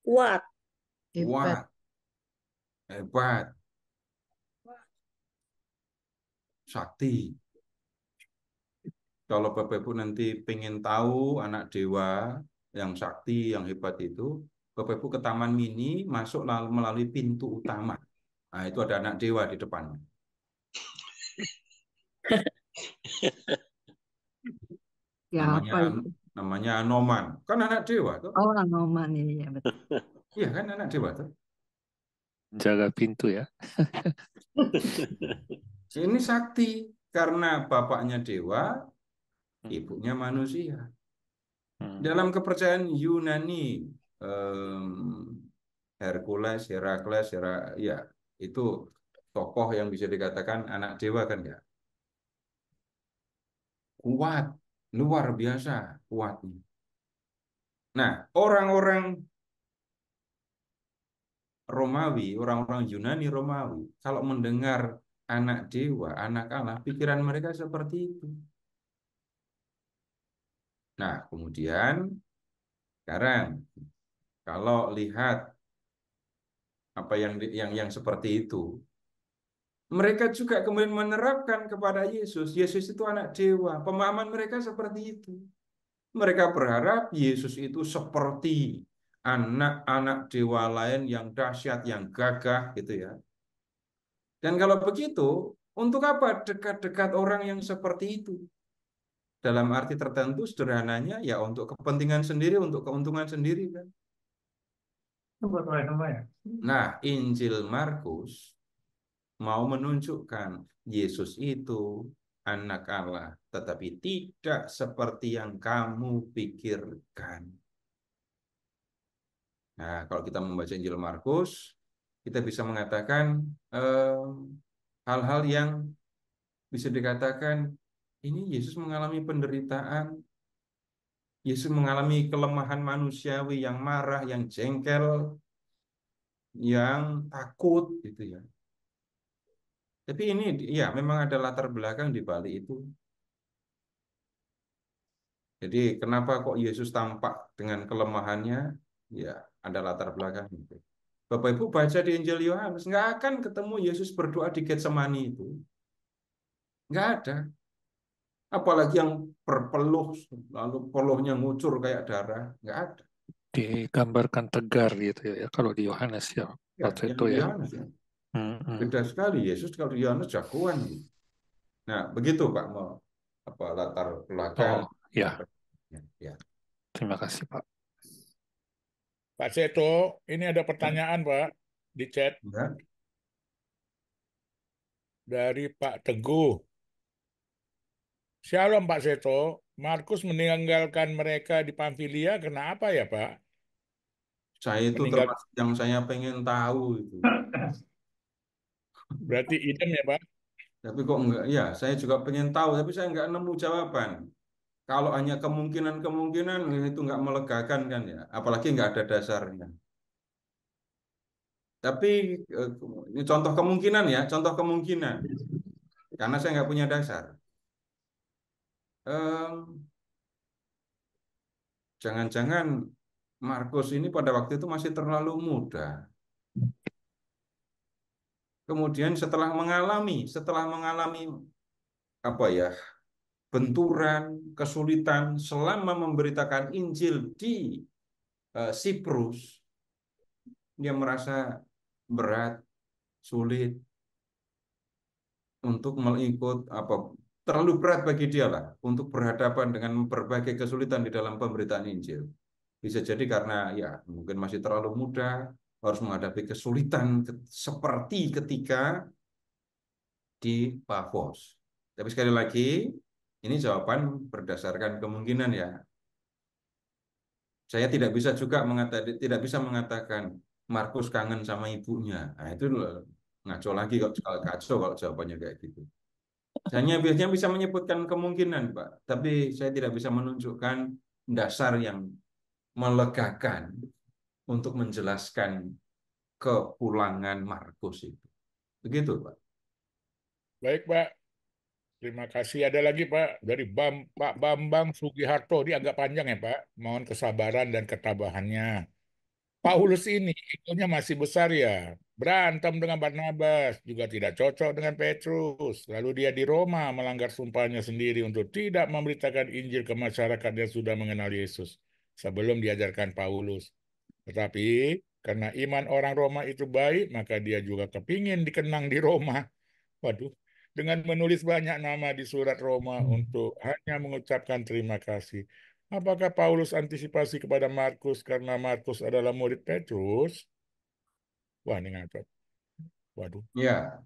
[SPEAKER 6] Kuat.
[SPEAKER 7] Hebat.
[SPEAKER 1] Kuat, hebat, sakti. Kalau Bapak Ibu nanti pengen tahu anak dewa yang sakti, yang hebat itu, Bapak Ibu ke Taman Mini, masuk lalu melalui pintu utama. Nah, itu ada anak dewa di depan. Namanya
[SPEAKER 4] Siapa itu?
[SPEAKER 1] namanya Anoman. Kan anak dewa tuh.
[SPEAKER 4] Oh, Anoman ini ya betul.
[SPEAKER 1] Iya kan anak dewa tuh.
[SPEAKER 2] Jaga pintu ya.
[SPEAKER 1] Ini sakti karena bapaknya dewa,
[SPEAKER 2] Hmm.
[SPEAKER 1] ibunya manusia.
[SPEAKER 2] Hmm.
[SPEAKER 1] Dalam kepercayaan Yunani, Hercules, Herakles, ya itu tokoh yang bisa dikatakan anak dewa kan ya. Kuat, luar biasa kuatnya. Nah, orang-orang Romawi, orang-orang Yunani Romawi, kalau mendengar anak dewa, anak Allah, pikiran mereka seperti itu. Nah, kemudian sekarang kalau lihat apa yang seperti itu, mereka juga kemudian menerapkan kepada Yesus. Yesus itu anak dewa. Pemahaman mereka seperti itu. Mereka berharap Yesus itu seperti anak-anak dewa lain yang dahsyat, yang gagah gitu ya. Dan kalau begitu, untuk apa dekat-dekat orang yang seperti itu? Dalam arti tertentu sederhananya ya untuk kepentingan sendiri, untuk keuntungan sendiri kan.
[SPEAKER 8] Buat apa ya?
[SPEAKER 1] Nah, Injil Markus mau menunjukkan Yesus itu anak Allah, tetapi tidak seperti yang kamu pikirkan. Nah, kalau kita membaca Injil Markus, kita bisa mengatakan hal-hal yang bisa dikatakan ini Yesus mengalami penderitaan, Yesus mengalami kelemahan manusiawi yang marah, yang jengkel, yang takut gitu ya. Tapi ini ya memang ada latar belakang di balik itu. Jadi kenapa kok Yesus tampak dengan kelemahannya? Ya ada latar belakang itu. Bapak Ibu baca di Injil Yohanes, nggak akan ketemu Yesus berdoa di Getsemani itu. Nggak ada. Apalagi yang berpeluh, lalu peluhnya ngucur kayak darah. Nggak ada.
[SPEAKER 2] Digambarkan tegar gitu ya, kalau di Yohanes ya,
[SPEAKER 1] Ya,
[SPEAKER 2] waktu
[SPEAKER 1] yang
[SPEAKER 2] itu
[SPEAKER 1] di
[SPEAKER 2] ya.
[SPEAKER 1] Yohanes ya.
[SPEAKER 2] Mm-mm.
[SPEAKER 1] Beda sekali. Yesus kalau di Yohanes jagoan. Nah, begitu Pak, latar belakang.
[SPEAKER 2] Oh ya,
[SPEAKER 1] Ya.
[SPEAKER 2] terima kasih Pak.
[SPEAKER 3] Pak Seto, ini ada pertanyaan Pak di chat
[SPEAKER 1] Ya.
[SPEAKER 3] dari Pak Teguh. Shalom Pak Seto, Markus meninggalkan mereka di Pamfilia, kenapa ya Pak?
[SPEAKER 1] Saya itu
[SPEAKER 3] Meninggal,
[SPEAKER 1] termasuk yang saya pengen tahu itu.
[SPEAKER 3] berarti idem ya Pak?
[SPEAKER 1] Tapi kok enggak? Ya, saya juga pengen tahu, tapi saya enggak nemu jawaban. Kalau hanya kemungkinan-kemungkinan itu enggak melegakan kan ya, apalagi enggak ada dasarnya. Tapi ini contoh kemungkinan ya, contoh kemungkinan. Karena saya enggak punya dasar. Em, Jangan-jangan Markus ini pada waktu itu masih terlalu muda. Kemudian setelah mengalami apa ya, benturan, kesulitan selama memberitakan Injil di Siprus, dia merasa berat, sulit untuk mengikut apa terlalu berat bagi dia lah untuk berhadapan dengan berbagai kesulitan di dalam pemberitaan Injil. Bisa jadi karena ya mungkin masih terlalu muda, harus menghadapi kesulitan seperti ketika di Pafos. Tapi sekali lagi, ini jawaban berdasarkan kemungkinan ya. Saya tidak bisa mengatakan Markus kangen sama ibunya. Nah, itu ngaco lagi kalau kacau kalau jawabannya kayak gitu. Hanya biasanya bisa menyebutkan kemungkinan, Pak, tapi saya tidak bisa menunjukkan dasar yang melegakan untuk menjelaskan kepulangan Markus itu. Begitu, Pak.
[SPEAKER 3] Baik Pak, terima kasih. Ada lagi Pak, dari Pak Bambang Sugiharto, dia agak panjang ya Pak, mohon kesabaran dan ketabahannya. Paulus ini egonya masih besar ya. Berantem dengan Barnabas, juga tidak cocok dengan Petrus. Lalu dia di Roma melanggar sumpahnya sendiri untuk tidak memberitakan Injil ke masyarakat yang sudah mengenal Yesus sebelum diajarkan Paulus. Tetapi karena iman orang Roma itu baik, maka dia juga kepingin dikenang di Roma. Waduh, dengan menulis banyak nama di surat Roma untuk hanya mengucapkan terima kasih. Apakah Paulus antisipasi kepada Markus karena Markus adalah murid Petrus? Wah, ini ngacot. Waduh,
[SPEAKER 1] Ya,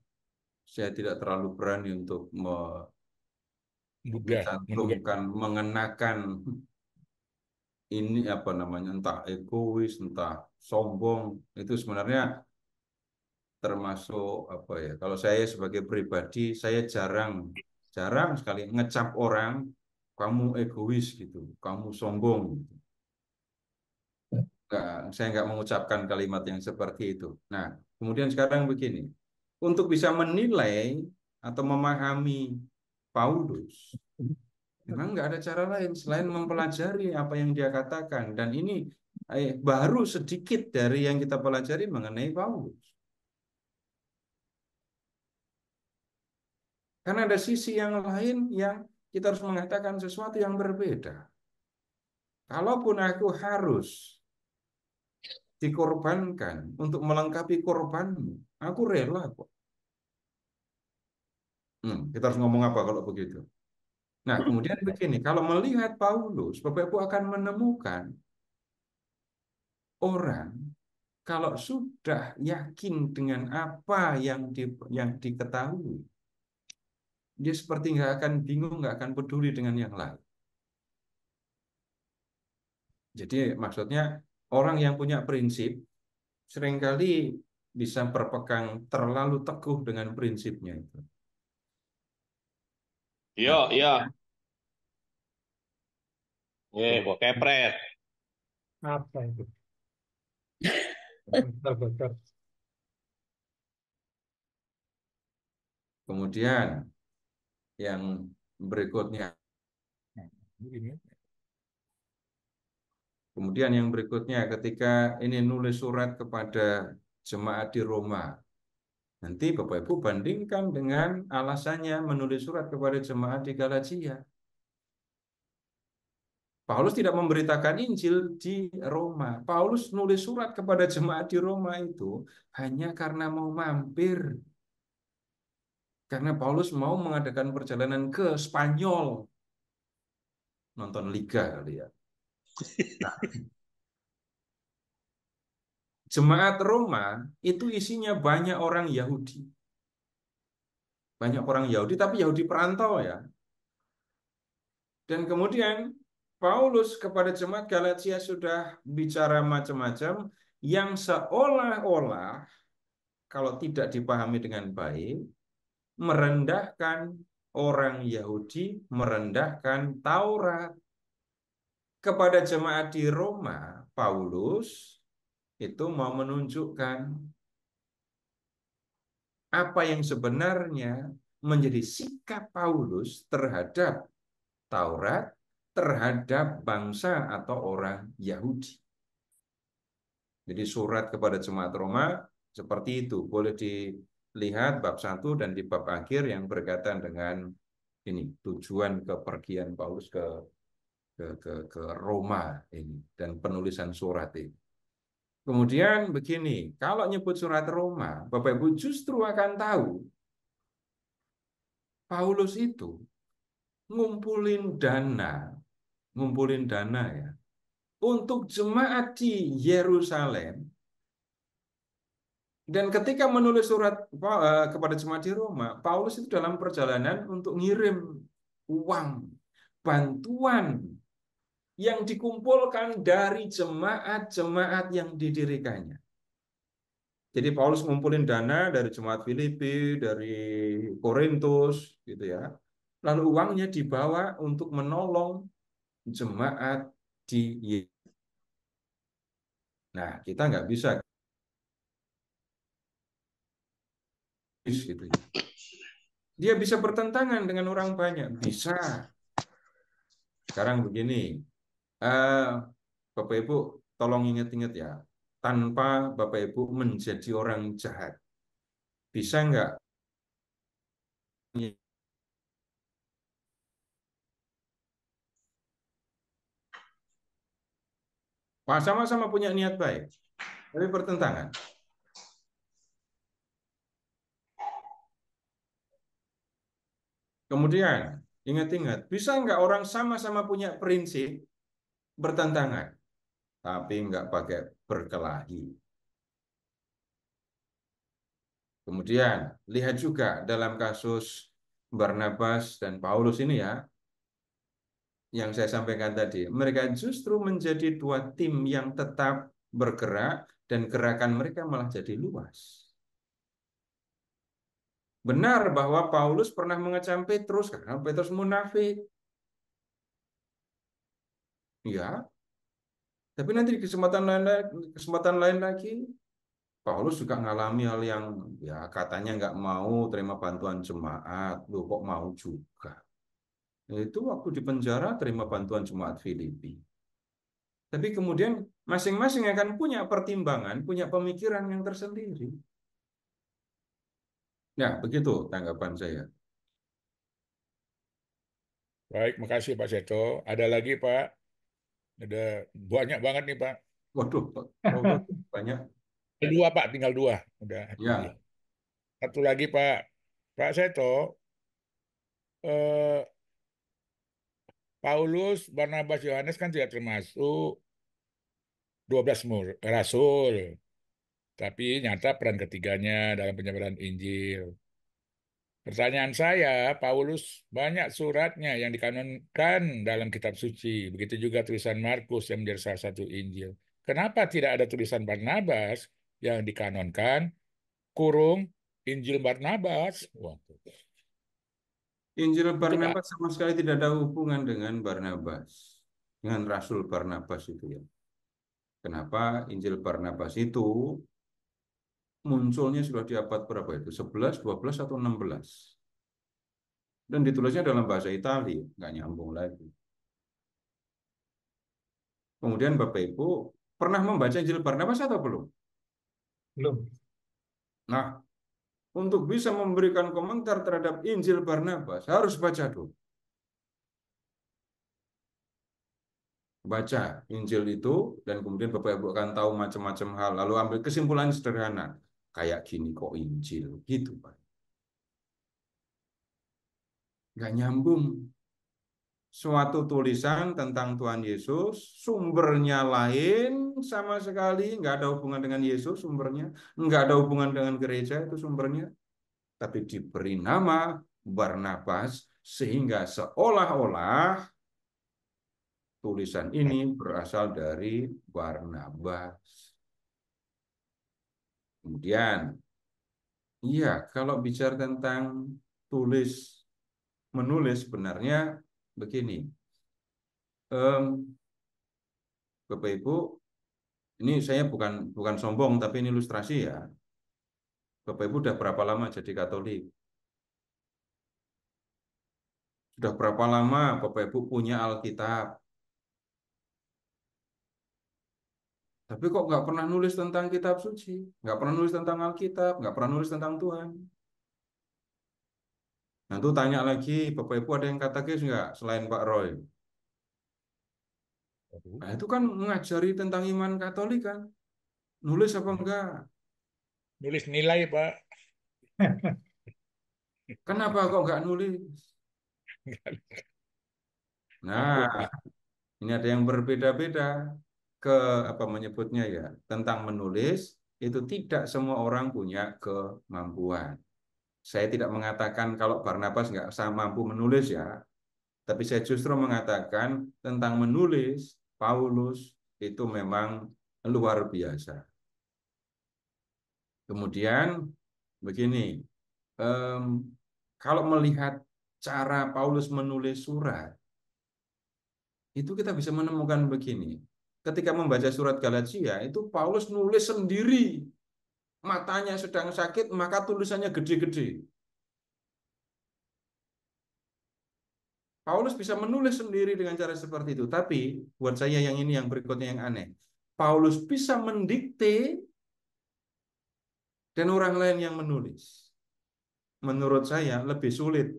[SPEAKER 1] saya tidak terlalu berani untuk
[SPEAKER 3] menduga.
[SPEAKER 1] mencantumkan, mengenakan ini apa namanya, entah egois, entah sombong. Itu sebenarnya termasuk apa ya? Kalau saya sebagai pribadi, saya jarang jarang sekali ngecap orang kamu egois gitu, kamu sombong gitu. Saya nggak mengucapkan kalimat yang seperti itu. Nah, kemudian sekarang begini, untuk bisa menilai atau memahami Paulus, memang nggak ada cara lain selain mempelajari apa yang dia katakan. Dan ini baru sedikit dari yang kita pelajari mengenai Paulus. Karena ada sisi yang lain yang kita harus mengatakan sesuatu yang berbeda. Kalaupun aku harus dikorbankan untuk melengkapi korbanmu, aku rela kok. Kita harus ngomong apa kalau begitu? Nah, kemudian begini, kalau melihat Paulus, Bapak Ibu akan menemukan orang kalau sudah yakin dengan apa yang diketahui, dia seperti nggak akan bingung, nggak akan peduli dengan yang lain. Jadi maksudnya orang yang punya prinsip seringkali bisa berpegang terlalu teguh dengan prinsipnya itu.
[SPEAKER 5] Yo,
[SPEAKER 1] Nah,
[SPEAKER 5] yo. Gua kepret.
[SPEAKER 8] Apa itu? Bentar.
[SPEAKER 1] kemudian yang berikutnya,
[SPEAKER 3] Nah, ini.
[SPEAKER 1] kemudian yang berikutnya ketika ini nulis surat kepada jemaat di Roma, nanti Bapak Ibu bandingkan dengan alasannya menulis surat kepada jemaat di Galatia. Paulus tidak memberitakan Injil di Roma. Paulus nulis surat kepada jemaat di Roma itu hanya karena mau mampir. Karena Paulus mau mengadakan perjalanan ke Spanyol. Nonton Liga kali ya. Nah, jemaat Roma itu isinya banyak orang Yahudi. Banyak orang Yahudi, tapi Yahudi perantau ya. Dan kemudian Paulus kepada jemaat Galatia sudah bicara macam-macam yang seolah-olah kalau tidak dipahami dengan baik, merendahkan orang Yahudi, merendahkan Taurat. Kepada jemaat di Roma, Paulus itu mau menunjukkan apa yang sebenarnya menjadi sikap Paulus terhadap Taurat, terhadap bangsa atau orang Yahudi. Jadi surat kepada jemaat Roma seperti itu. Boleh dilihat bab 1 dan di bab akhir yang berkaitan dengan ini tujuan kepergian Paulus ke Roma ini dan penulisan surat ini. Kemudian begini, kalau nyebut surat Roma, Bapak Ibu justru akan tahu Paulus itu ngumpulin dana ya untuk jemaat di Yerusalem. Dan ketika menulis surat kepada jemaat di Roma, Paulus itu dalam perjalanan untuk ngirim uang, bantuan yang dikumpulkan dari jemaat-jemaat yang didirikannya. Jadi Paulus ngumpulin dana dari jemaat Filipi, dari Korintus, gitu ya. Lalu uangnya dibawa untuk menolong jemaat di Yerusalem. Nah, kita nggak bisa gitu ya. Dia bisa bertentangan dengan orang banyak, bisa. Sekarang begini, Bapak Ibu tolong ingat-ingat ya, tanpa Bapak Ibu menjadi orang jahat, bisa nggak sama-sama punya niat baik, tapi bertentangan? Kemudian, ingat-ingat, bisa nggak orang sama-sama punya prinsip bertentangan, tapi nggak pakai berkelahi? Kemudian, lihat juga dalam kasus Barnabas dan Paulus ini ya, yang saya sampaikan tadi, mereka justru menjadi dua tim yang tetap bergerak dan gerakan mereka malah jadi luas. Benar bahwa Paulus pernah mengecam Petrus karena Petrus munafik. Ya, tapi nanti di kesempatan lain lagi Paulus juga mengalami hal yang ya katanya nggak mau terima bantuan jemaat, loh kok mau juga. Itu waktu di penjara terima bantuan jemaat Filipi. Tapi kemudian masing-masing akan punya pertimbangan, punya pemikiran yang tersendiri. Nah, begitu tanggapan saya.
[SPEAKER 3] Baik, makasih Pak Seto. Ada lagi Pak? Ada banyak banget nih Pak.
[SPEAKER 1] Waduh, Pak, banyak.
[SPEAKER 3] Dua Pak, tinggal dua. Udah pilih.
[SPEAKER 1] Ya,
[SPEAKER 3] Satu lagi Pak. Pak Seto, eh, Paulus, Barnabas, Yohanes kan tidak termasuk 12 rasul. Tapi nyata peran ketiganya dalam penyebaran Injil. Pertanyaan saya, Paulus banyak suratnya yang dikanonkan dalam kitab suci. Begitu juga tulisan Markus yang menjadi salah satu Injil. Kenapa tidak ada tulisan Barnabas yang dikanonkan, kurung Injil Barnabas? Wah,
[SPEAKER 1] Injil
[SPEAKER 3] itu Pak.
[SPEAKER 1] Barnabas sama sekali tidak ada hubungan dengan Barnabas, dengan Rasul Barnabas itu ya. Kenapa Injil Barnabas itu munculnya sudah di abad berapa itu? 11, 12, atau 16? Dan ditulisnya dalam bahasa Italia, nggak nyambung lagi. Kemudian Bapak Ibu pernah membaca Injil Barnabas atau belum?
[SPEAKER 8] Belum.
[SPEAKER 1] Nah, untuk bisa memberikan komentar terhadap Injil Barnabas, harus baca dulu. Baca Injil itu, dan kemudian Bapak Ibu akan tahu macam-macam hal. Lalu ambil kesimpulan sederhana. Kayak gini kok Injil, gitu Pak. Nggak nyambung. Suatu tulisan tentang Tuhan Yesus, sumbernya lain sama sekali, nggak ada hubungan dengan Yesus sumbernya, nggak ada hubungan dengan gereja itu sumbernya, tapi diberi nama Barnabas, sehingga seolah-olah tulisan ini berasal dari Barnabas. Kemudian, iya, kalau bicara tentang tulis menulis sebenarnya begini, Bapak Ibu, ini saya bukan bukan sombong tapi ini ilustrasi ya. Bapak Ibu udah berapa lama jadi Katolik? Sudah berapa lama Bapak Ibu punya Alkitab? Tapi kok nggak pernah nulis tentang kitab suci, nggak pernah nulis tentang Alkitab, nggak pernah nulis tentang Tuhan. Nah itu tanya lagi, Bapak Ibu ada yang katekis nggak selain Pak Roy? Nah itu kan mengajari tentang iman Katolik kan, nulis apa enggak?
[SPEAKER 3] Nulis nilai, Pak.
[SPEAKER 1] Kenapa kok nggak nulis?
[SPEAKER 3] Ampun,
[SPEAKER 1] Nah,
[SPEAKER 3] Pak.
[SPEAKER 1] ini ada yang berbeda-beda ke apa menyebutnya ya tentang menulis itu tidak semua orang punya kemampuan. Saya tidak mengatakan kalau Barnabas nggak mampu menulis ya, tapi saya justru mengatakan tentang menulis Paulus itu memang luar biasa. Kemudian begini, em, kalau melihat cara Paulus menulis surat, itu kita bisa menemukan begini. Ketika membaca surat Galatia, itu Paulus nulis sendiri. Matanya sedang sakit, maka tulisannya gede-gede. Paulus bisa menulis sendiri dengan cara seperti itu. Tapi buat saya yang ini yang berikutnya yang aneh. Paulus bisa mendikte dan orang lain yang menulis. Menurut saya lebih sulit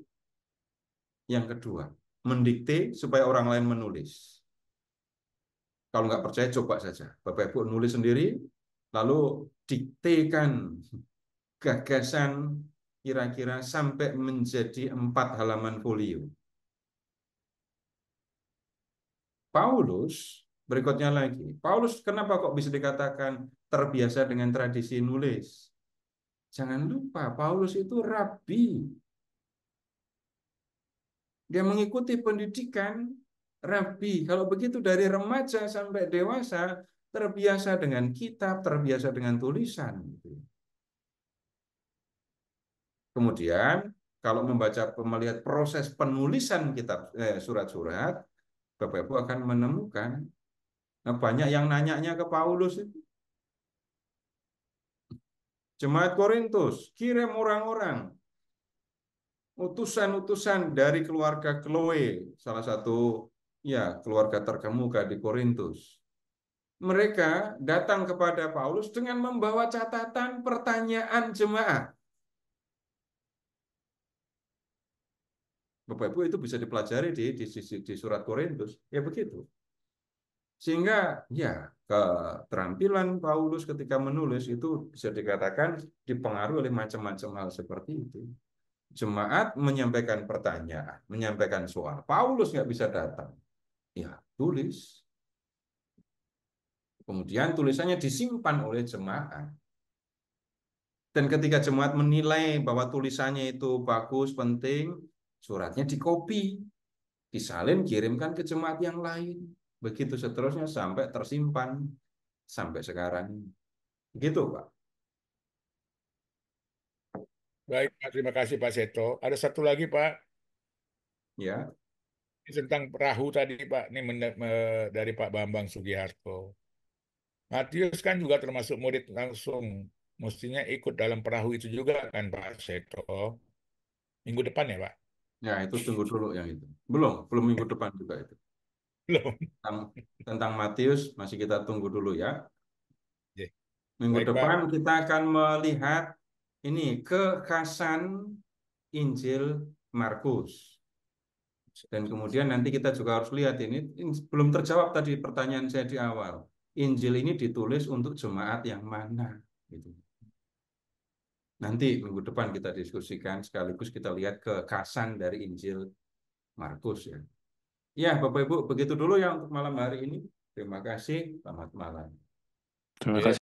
[SPEAKER 1] yang kedua. Mendikte supaya orang lain menulis. Kalau nggak percaya coba saja. Bapak Ibu nulis sendiri, lalu diktekan gagasan kira-kira sampai menjadi 4 halaman folio. Paulus, berikutnya lagi. Paulus kenapa kok bisa dikatakan terbiasa dengan tradisi nulis? Jangan lupa, Paulus itu rabi. Dia mengikuti pendidikan rabi. Kalau begitu dari remaja sampai dewasa, terbiasa dengan kitab, terbiasa dengan tulisan. Kemudian, kalau melihat proses penulisan kitab surat-surat, Bapak Ibu akan menemukan banyak yang nanyanya ke Paulus itu. Jemaat Korintus kirim orang-orang, utusan-utusan dari keluarga Chloe, salah satu ya keluarga terkemuka di Korintus. Mereka datang kepada Paulus dengan membawa catatan pertanyaan jemaat. Bapak Ibu itu bisa dipelajari di surat Korintus, ya begitu. Sehingga ya keterampilan Paulus ketika menulis itu bisa dikatakan dipengaruhi oleh macam-macam hal seperti itu. Jemaat menyampaikan pertanyaan, menyampaikan soal. Paulus nggak bisa datang. Ya, tulis. Kemudian tulisannya disimpan oleh jemaat. Dan ketika jemaat menilai bahwa tulisannya itu bagus, penting, suratnya dikopi, disalin, kirimkan ke jemaat yang lain. Begitu seterusnya sampai tersimpan sampai sekarang. Begitu, Pak.
[SPEAKER 3] Baik, Pak. Terima kasih Pak Seto. Ada satu lagi, Pak.
[SPEAKER 1] Ya,
[SPEAKER 3] Ini tentang perahu tadi, Pak. Ini dari Pak Bambang Sugiharto. Matius kan juga termasuk murid langsung. Mestinya ikut dalam perahu itu juga kan, Pak Seto. Minggu depan ya, Pak?
[SPEAKER 1] ya itu tunggu dulu yang itu. Belum minggu depan juga itu.
[SPEAKER 3] Belum.
[SPEAKER 1] Tentang Matius masih kita tunggu dulu ya.
[SPEAKER 3] Oke.
[SPEAKER 1] Minggu
[SPEAKER 3] Baik, Pak.
[SPEAKER 1] depan kita akan melihat ini kekhasan Injil Markus. Dan kemudian nanti kita juga harus lihat ini belum terjawab tadi pertanyaan saya di awal. Injil ini ditulis untuk jemaat yang mana? Gitu. Nanti minggu depan kita diskusikan sekaligus kita lihat kekhasan dari Injil Markus ya. Ya, Bapak Ibu, begitu dulu ya untuk malam hari ini. Terima kasih. Selamat malam.
[SPEAKER 2] Terima
[SPEAKER 3] Ya.
[SPEAKER 2] kasih.